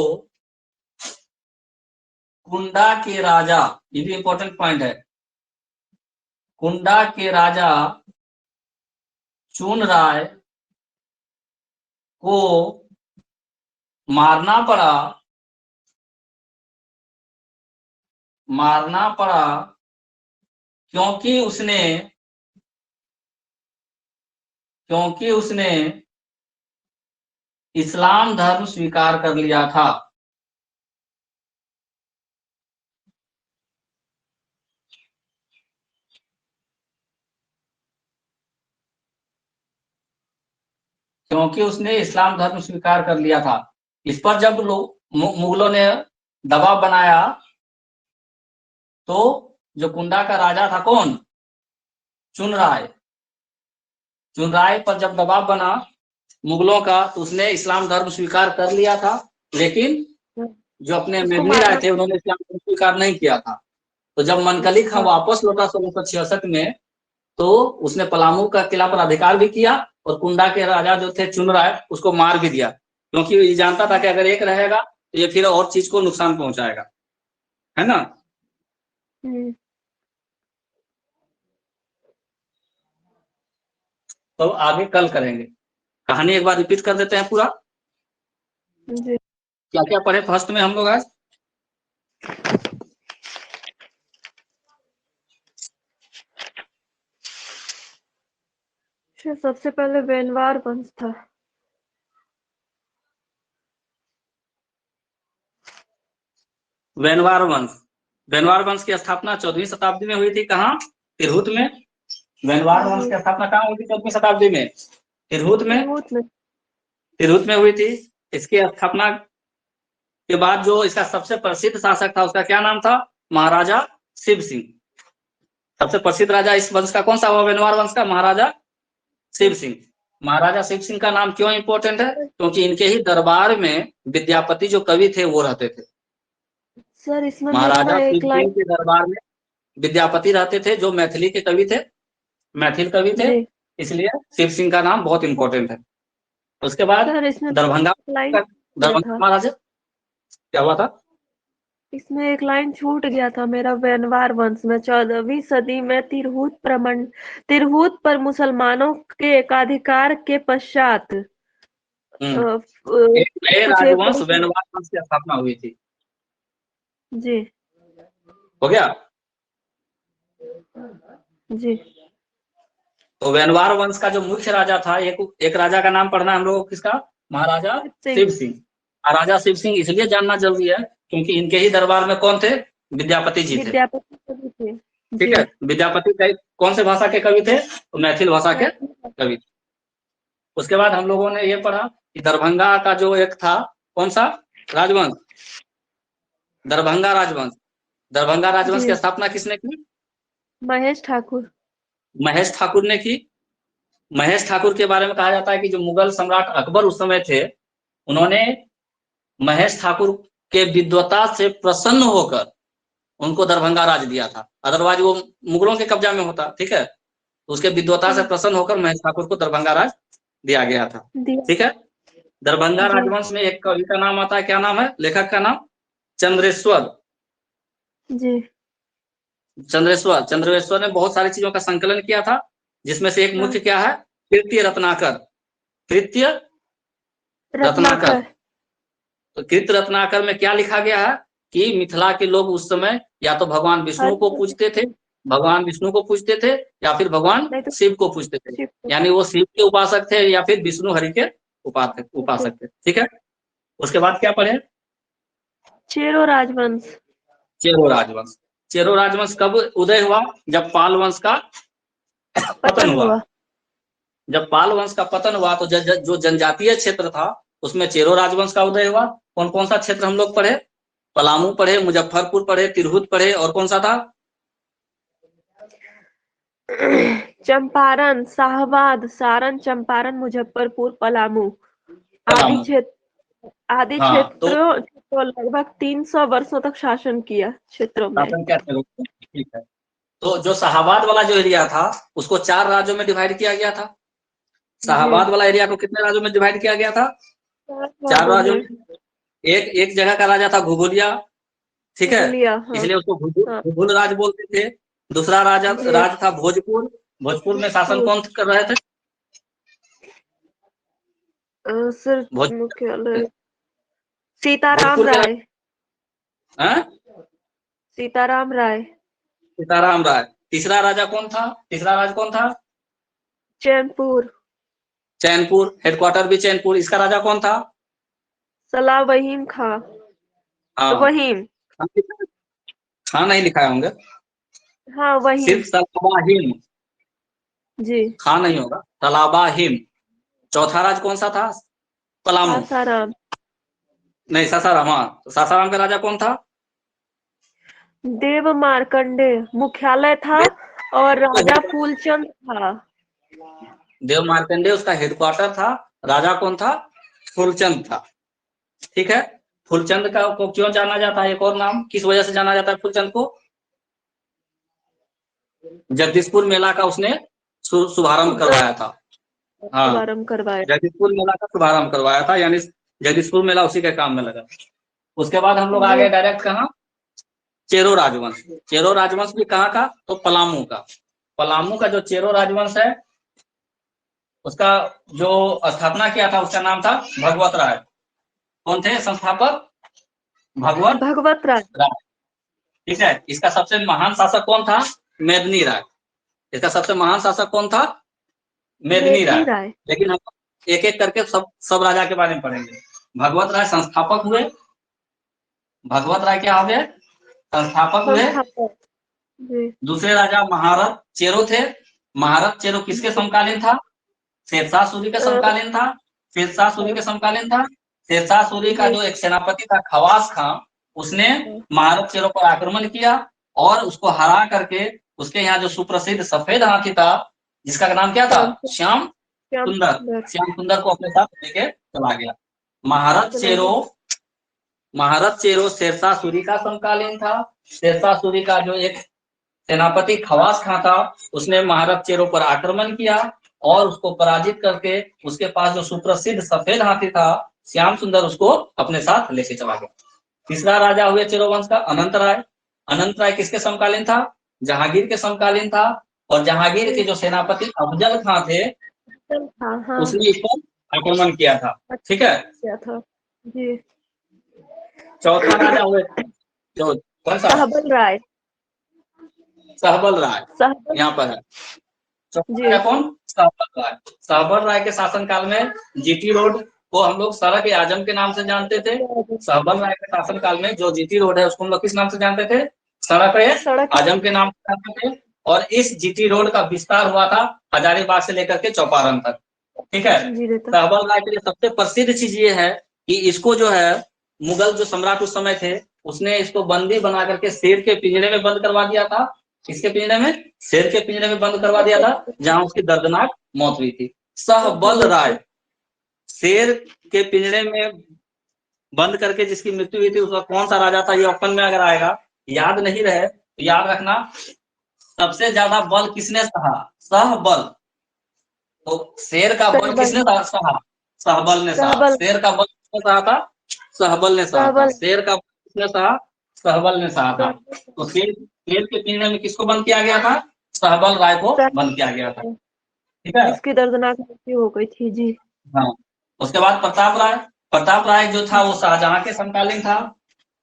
कुंडा के राजा, ये भी इंपॉर्टेंट पॉइंट है, कुंडा के राजा चुन राय को मारना पड़ा, मारना पड़ा क्योंकि उसने, क्योंकि उसने इस्लाम धर्म स्वीकार कर लिया था। क्योंकि उसने इस्लाम धर्म स्वीकार कर लिया था। इस पर जब लोग मुगलों ने दबाव बनाया तो जो कुंडा का राजा था कौन, चुन राय, चुन राय पर जब दबाव बना मुगलों का तो उसने इस्लाम धर्म स्वीकार कर लिया था, लेकिन जो अपने मेघली राय थे उन्होंने इस्लाम धर्म स्वीकार नहीं किया था। तो जब मनकली खां वापस लौटा 1666 में तो उसने पलामू का किला पर अधिकार भी किया और कुंडा के राजा जो थे चुन राय उसको मार भी दिया, क्योंकि ये जानता था कि अगर एक रहेगा तो ये फिर और चीज को नुकसान पहुंचाएगा, है ना। तो आगे कल करेंगे। कहानी एक बार रिपीट कर देते हैं पूरा। क्या क्या पढ़े फर्स्ट में हम लोग आज? सबसे पहले वेनवार वंश था। वेनवार वंश, वेनवार वंश की स्थापना 14वीं शताब्दी में हुई थी। कहाँ? तिरहुत में। वेनवार वंश की स्थापना कहाँ हुई थी 14वीं शताब्दी में? तिरहुत में, तिरहुत में हुई थी। इसकी स्थापना के बाद जो इसका सबसे प्रसिद्ध शासक था उसका क्या नाम था? महाराजा शिव सिंह। सबसे प्रसिद्ध राजा इस वंश का कौन सा हुआ? वेनवार वंश का महाराजा शिव सिंह। महाराजा शिव सिंह का नाम क्यों इंपॉर्टेंट है? क्योंकि इनके ही दरबार में विद्यापति जो कवि थे वो रहते थे। सर इसमें महाराजा शिव सिंह के दरबार में विद्यापति रहते थे जो मैथिली के कवि थे, मैथिल कवि थे, इसलिए शिव सिंह का नाम बहुत इंपॉर्टेंट है। उसके बाद दरभंगा, दरभंगा महाराजा क्या हुआ था? इसमें एक लाइन छूट गया था मेरा। वेनवार वंश में 14वीं सदी में तिरहुत पर मुसलमानों के एकाधिकार के पश्चात एक नए राजवंश वेनवार वंश की स्थापना हुई थी। जी हो गया जी। तो वेनवार वंश का जो मुख्य राजा था, एक राजा का नाम पढ़ना हम लोग, किसका? महाराजा शिव सिंह। महाराजा शिव सिंह इसलिए जानना जरूरी है क्योंकि इनके ही दरबार में कौन थे? विद्यापति जी थे। ठीक है, विद्यापति कौन से भाषा के कवि थे? तो मैथिल भाषा के कवि थे। उसके बाद हम लोगों ने ये पढ़ा कि दरभंगा का जो एक था कौन सा राजवंश? दरभंगा राजवंश। दरभंगा राजवंश की स्थापना किसने की? महेश ठाकुर। महेश ठाकुर ने की। महेश ठाकुर के बारे में कहा जाता है कि जो मुगल सम्राट अकबर उस समय थे उन्होंने महेश ठाकुर के विद्वता से प्रसन्न होकर उनको दरभंगा राज दिया था, अदरवाइज वो मुगलों के कब्जा में होता। ठीक है, तो उसके विद्वता से प्रसन्न होकर महेश ठाकुर को दरभंगा राज दिया गया था। ठीक है, दरभंगा राजवंश में एक कवि का नाम आता है, क्या नाम है लेखक का नाम? चंद्रेश्वर जी। चंद्रेश्वर ने बहुत सारी चीजों का संकलन किया था, जिसमें से एक मुख्य क्या है? कृत्य रत्नाकर। कृत्य रत्नाकर। तो कृत्य रत्नाकर में क्या लिखा गया है कि मिथिला के लोग उस समय या तो भगवान विष्णु को पूजते थे, भगवान विष्णु को पूजते थे या फिर भगवान शिव को पूजते थे, यानी वो शिव के उपासक थे या फिर विष्णु हरि के उपासक थे। ठीक है, उसके बाद क्या पढ़े? चेरो राजवंश। चेरो राजवंश। चेरो राजवंश कब उदय हुआ? जब पाल वंश का पतन हुआ। जब पाल वंश का पतन हुआ तो जो जनजातीय क्षेत्र था उसमें चेरो राजवंश का उदय हुआ। कौन कौन सा क्षेत्र हम लोग पढ़े? पलामू पढ़े, मुजफ्फरपुर पढ़े, तिरहुत पढ़े, और कौन सा था? चंपारण, शाहबाद, सारण, चंपारण, मुजफ्फरपुर, पलामू आदि क्षेत्रों तो लगभग 300 वर्षों तक शासन किया क्षेत्रों में। ठीक है, तो जो शाहबाद वाला जो एरिया था उसको 4 राज्यों में डिवाइड किया गया था। शाहबाद वाला एरिया को कितने राज्यों में डिवाइड किया गया था? चार भागों राजों में में एक एक जगह का राजा था घुघुलिया, ठीक है, घुलिया, हाँ इसलिए उसको हाँ घुघुल राज बोलते थे। दूसरा राजा जी। राज था भोजपुर। भोजपुर में शासन भोज कौन कर रहे थे? सिर भोज मुख्यालय सीताराम भोजपुर के राय। राजा, हाँ? सीताराम राय। सीताराम राय। तीसरा राजा कौन था? तीसरा राज कौन था? चैनपुर। चैनपुर, हेडक्वार्टर भी चैनपुर। इसका राजा कौन था? सलावहीन खां। हाँ, वहीम। खान नहीं लिखाए होंगे, हाँ सिर्फ वहीम सलाबाहिम। जी। खान नहीं होगा, सलाबाहिम। चौथा राज कौन सा था? पलामू। सासाराम। नहीं, सासाराम। हाँ, तो सासाराम का राजा कौन था? देव मार्कंडे मुख्यालय था और राजा फूलचंद था। देव मार्कंडे उसका हेडक्वार्टर था। राजा कौन था? फूलचंद था। ठीक है। फूलचंद का को क्यों जाना जाता है? एक और नाम किस वजह से जाना जाता है फूलचंद को? जगदीशपुर मेला का उसने शुभारंभ करवाया था। हाँ, शुभारंभ करवाया। जगदीशपुर मेला का शुभारंभ करवाया था, यानी जगदीशपुर मेला उसी के काम में लगा। उसके बाद हम लोग आ जी। गए डायरेक्ट कहाँ? चेरो राजवंश। चेरो राजवंश भी कहाँ का? तो पलामू का। पलामू का जो चेरो राजवंश है, उसका जो स्थापना किया था उसका नाम था भगवत राय। कौन थे संस्थापक? भगवत भगवत राय। राय। ठीक है। इसका सबसे महान शासक कौन था? मेदिनी राय। इसका सबसे महान शासक कौन था? मेदिनी मेदिनी राय। राय। लेकिन हम एक एक करके सब राजा के बारे में पढ़ेंगे। भगवत राय संस्थापक हुए। भगवत राय क्या हो गए? संस्थापक हुए। संस्थापक जी। दूसरे राजा महारथ चेरो थे। महारथ चेरो किसके समकालीन था? शेरशाह सूरी के अ, समकालीन था। शेरशाह सूरी के समकालीन था। शेरशाह सूरी का जी। जो एक सेनापति था खवास खां, उसने महारथ चेरो पर आक्रमण किया और उसको हरा करके उसके यहाँ जो सुप्रसिद्ध सफेद हाथी था, जिसका नाम क्या था? श्याम श्याम श्याम सुंदर। सुंदर श्याम सुंदर को अपने साथ लेके चला गया। महारथ चला चेरो, गया। महारथ चेरो शेरशाह सूरी का समकालीन था। शेरशाह सूरी का जो एक सेनापति खवास खां था, उसने महारथ चेरो पर आक्रमण किया और उसको पराजित करके उसके पास जो सुप्रसिद्ध सफेद हाथी था श्याम सुंदर, उसको अपने साथ लेके चला गया। तीसरा राजा हुए चेरो वंश का अनंत राय। अनंत राय किसके समकालीन था? जहांगीर के समकालीन था। और जहांगीर के जी। जो सेनापति अफजल खां थे, हाँ हाँ। उसने इस पर आक्रमण किया था। ठीक है। क्या था जी। चौथा राजा हुए जो कौन सा? सहबल राय। सहबल राय। सहबल यहाँ पर है। चौथा जी। राजा कौन? सहबल राय। सहबल राय के शासनकाल में जीटी रोड को हम लोग सड़क ए आजम के नाम से जानते थे। सहबल राय के शासनकाल में जो जीटी रोड है उसको हम लोग किस नाम से जानते थे? सड़क ए सड़क आजम के नाम से जानते थे। और इस जीटी रोड का विस्तार हुआ था हजारीबाग से लेकर के चौपारण तक। ठीक है। जी देता। सहबल राय के लिए सबसे प्रसिद्ध चीज ये है कि इसको जो है मुगल जो सम्राट उस समय थे, उसने इसको बंदी बना करके शेर के पिंजरे में बंद करवा दिया था। किसके पिंजरे में? शेर के पिंजरे में बंद करवा दिया था, जहां उसकी दर्दनाक मौत हुई थी। सहबल राय शेर के पिंजरे में बंद करके जिसकी मृत्यु हुई थी, उसका कौन सा राजा था? ये ऑप्शन में अगर आएगा, याद नहीं रहे तो याद रखना। सबसे ज्यादा बल किसने सहा? सहबल। तो शेर का बल सहबल। किसने सहा? सहबल ने सहा। सहबल। शेर का बल किसने सहा था? सहबल ने सहा था। सहबल। शेर का बल किसने सहा? सहबल ने सहा था। सहबल। तो शेर के पिंजरे में किसको बंद किया गया था? सहबल राय को बंद किया गया था। ठीक है। जिसकी दर्दनाक मृत्यु हो गई थी जी। हाँ। उसके बाद प्रताप राय। प्रताप राय जो था वो शाहजहां के समकालीन था।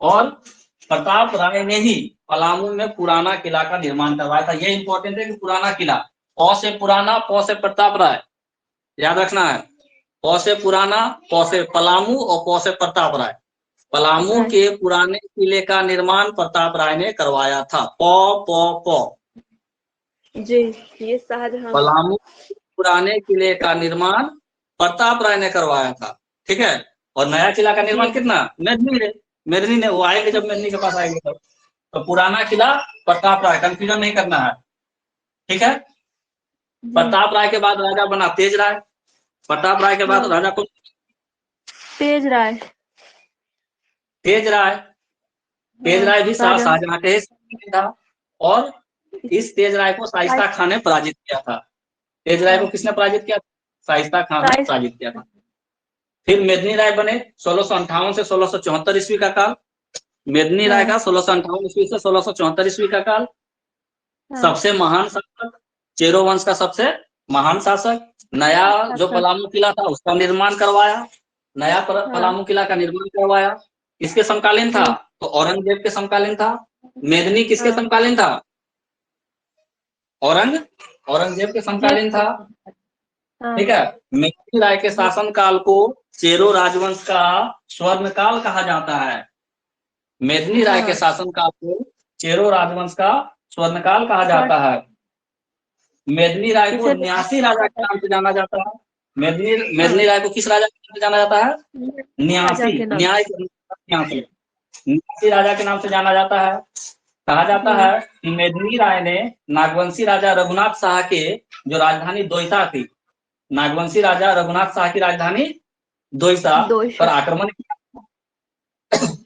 और प्रताप राय ने ही पलामू में पुराना किला का निर्माण करवाया था। ये इंपॉर्टेंट है कि पुराना किला, प से पुराना, प से प्रताप राय, याद रखना है। प से पुराना, प से पलामू और प से प्रताप राय। पलामू के पुराने किले का निर्माण प्रताप राय ने करवाया था। प प प जी। ये शाहजहां। पलामू पुराने किले का निर्माण प्रताप राय ने करवाया था। ठीक है। और नया किला का जी। निर्माण कितना? मेदिनी ने। मेदिनी ने। वो आएंगे जब मेदिनी के पास आएंगे तब। तो पुराना किला प्रताप राय, कंफ्यूजन नहीं करना है। ठीक है। जी। प्रताप राय के बाद राजा बना तेज राय। प्रताप राय के बाद हाँ। राजा कौन? तेज राय। तेज राय। तेज हाँ राय भी शाहजहां। शाहजहां के ही था। और इस तेज राय को शाइस्ता खान ने पराजित किया था। तेज राय को किसने पराजित किया? शाइस्ता खान ने साइज। पराजित किया था। फिर मेदिनी राय बने 1658 से 1674 ईस्वी का काल। मेदिनी राय का 1658 ईस्वी से 1674 ईस्वी का काल। सबसे महान शासक, चेरो वंश का सबसे महान शासक। नया जो पलामू किला था उसका निर्माण करवाया, नया पलामू किला का निर्माण करवाया। किसके समकालीन था? तो औरंगजेब के समकालीन था। मेदिनी किसके समकालीन था? औरंगजेब के समकालीन था। ठीक है। मेदिनी राय के शासन काल को चेरो राजवंश का स्वर्ण काल कहा जाता है। मेदिनी राय के शासन काल को चेरो राजवंश का स्वर्ण काल कहा जाता है। मेदिनी राय को न्यासी राजा के नाम से जाना जाता है। मेदिनी राय को किस राजा के नाम से जाना जाता है? न्यासी, न्याय न्यासी राजा के नाम से जाना जाता है। कहा जाता है कि मेदिनी राय ने नागवंशी राजा रघुनाथ शाह के जो राजधानी दोईसा थी, नागवंशी राजा रघुनाथ शाह की राजधानी दोईसा पर आक्रमण किया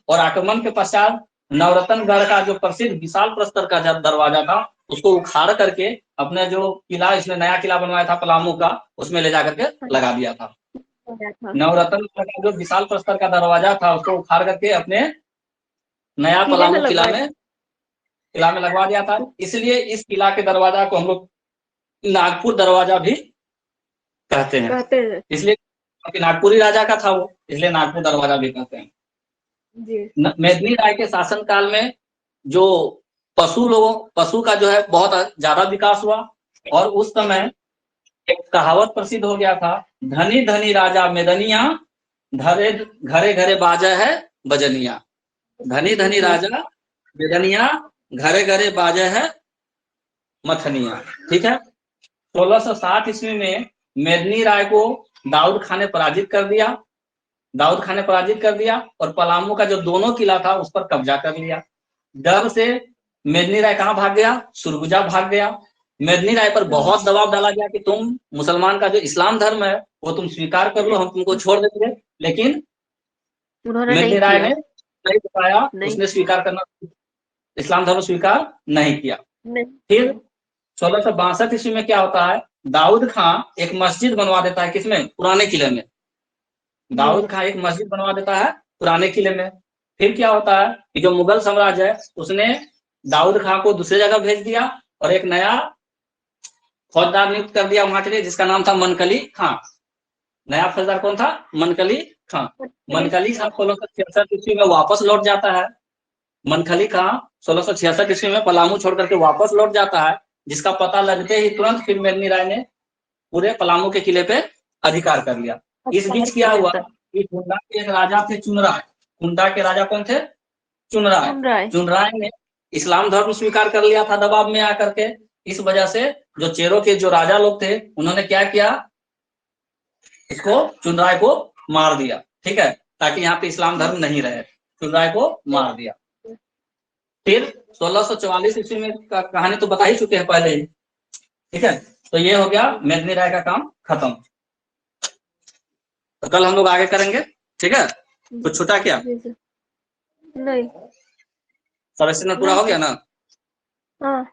और आक्रमण के पश्चात नवरत्नगढ़ का जो प्रसिद्ध विशाल प्रस्तर का दरवाजा था उसको उखाड़ करके अपने जो किला, इसने नया किला बनवाया था पलामू का, उसमें ले जाकर के लगा दिया था। नवरत्नगढ़ का जो विशाल प्रस्तर का दरवाजा था उसको उखाड़ करके अपने नया पलामू किला में लगवा दिया था। इसलिए इस किला के दरवाजा को हम लोग नागपुर दरवाजा भी कहते हैं। इसलिए नागपुरी राजा का था वो, इसलिए नागपुर दरवाजा भी कहते हैं। मेदिनी राय के शासन काल में जो पशु का जो है बहुत ज्यादा विकास हुआ और उस समय एक कहावत प्रसिद्ध हो गया था, धनी धनी राजा मेदनिया, घरे घरे बाजा है बजनिया। धनी धनी राजा मेदनिया, घरे घरे बाजा है मथनिया। ठीक है। 1660 ईस्वी में मेदिनी राय को दाऊद खान ने पराजित कर दिया और पलामू का जो दोनों किला था उस पर कब्जा कर लिया। डर से मेदिनी राय कहाँ भाग गया? सुरगुजा भाग गया। मेदिनी राय पर बहुत दबाव डाला गया कि तुम मुसलमान का जो इस्लाम धर्म है वो तुम स्वीकार कर लो, हम तुमको छोड़ देंगे, लेकिन मेदिनी राय ने नहीं बताया, उसने स्वीकार करना, इस्लाम धर्म स्वीकार नहीं किया। फिर 1662 ईस्वी में क्या होता है? दाऊद खां एक मस्जिद बनवा देता है, किसमें? पुराने किले में। दाऊद खां एक मस्जिद बनवा देता है पुराने किले में। फिर क्या होता है कि जो मुगल साम्राज्य है उसने दाऊद खां को दूसरी जगह भेज दिया और एक नया फौजदार नियुक्त कर दिया वहां के लिए, जिसका नाम था मनकली खां। नया फौजदार कौन था? मनकली खां। मनकली खां 1666 ईस्वी में वापस लौट जाता है। मनकली खां 1666 ईस्वी में पलामू छोड़ करके वापस लौट जाता है, जिसका पता लगते ही तुरंत फिर मेदिनी राय ने पूरे पलामू के किले पे अधिकार कर लिया। इस बीच क्या हुआ कि कुंडा के एक राजा थे चुनराय। कुंडा के राजा कौन थे? चुनराय। चुनराय ने इस्लाम धर्म स्वीकार कर लिया था दबाव में आकर के। इस वजह से जो चेरो के जो राजा लोग थे उन्होंने क्या किया, इसको चुनराय को मार दिया। ठीक है, ताकि यहाँ पे इस्लाम धर्म नहीं रहे, चुनराय को मार दिया। फिर 1644 ईस्वी में कहानी तो बता ही चुके हैं पहले ही। ठीक है, तो ये हो गया मेदिनी राय का काम खत्म। तो कल हम लोग आगे करेंगे। ठीक है, कुछ छूटा क्या? नहीं, सब पूरा हो गया ना? हाँ।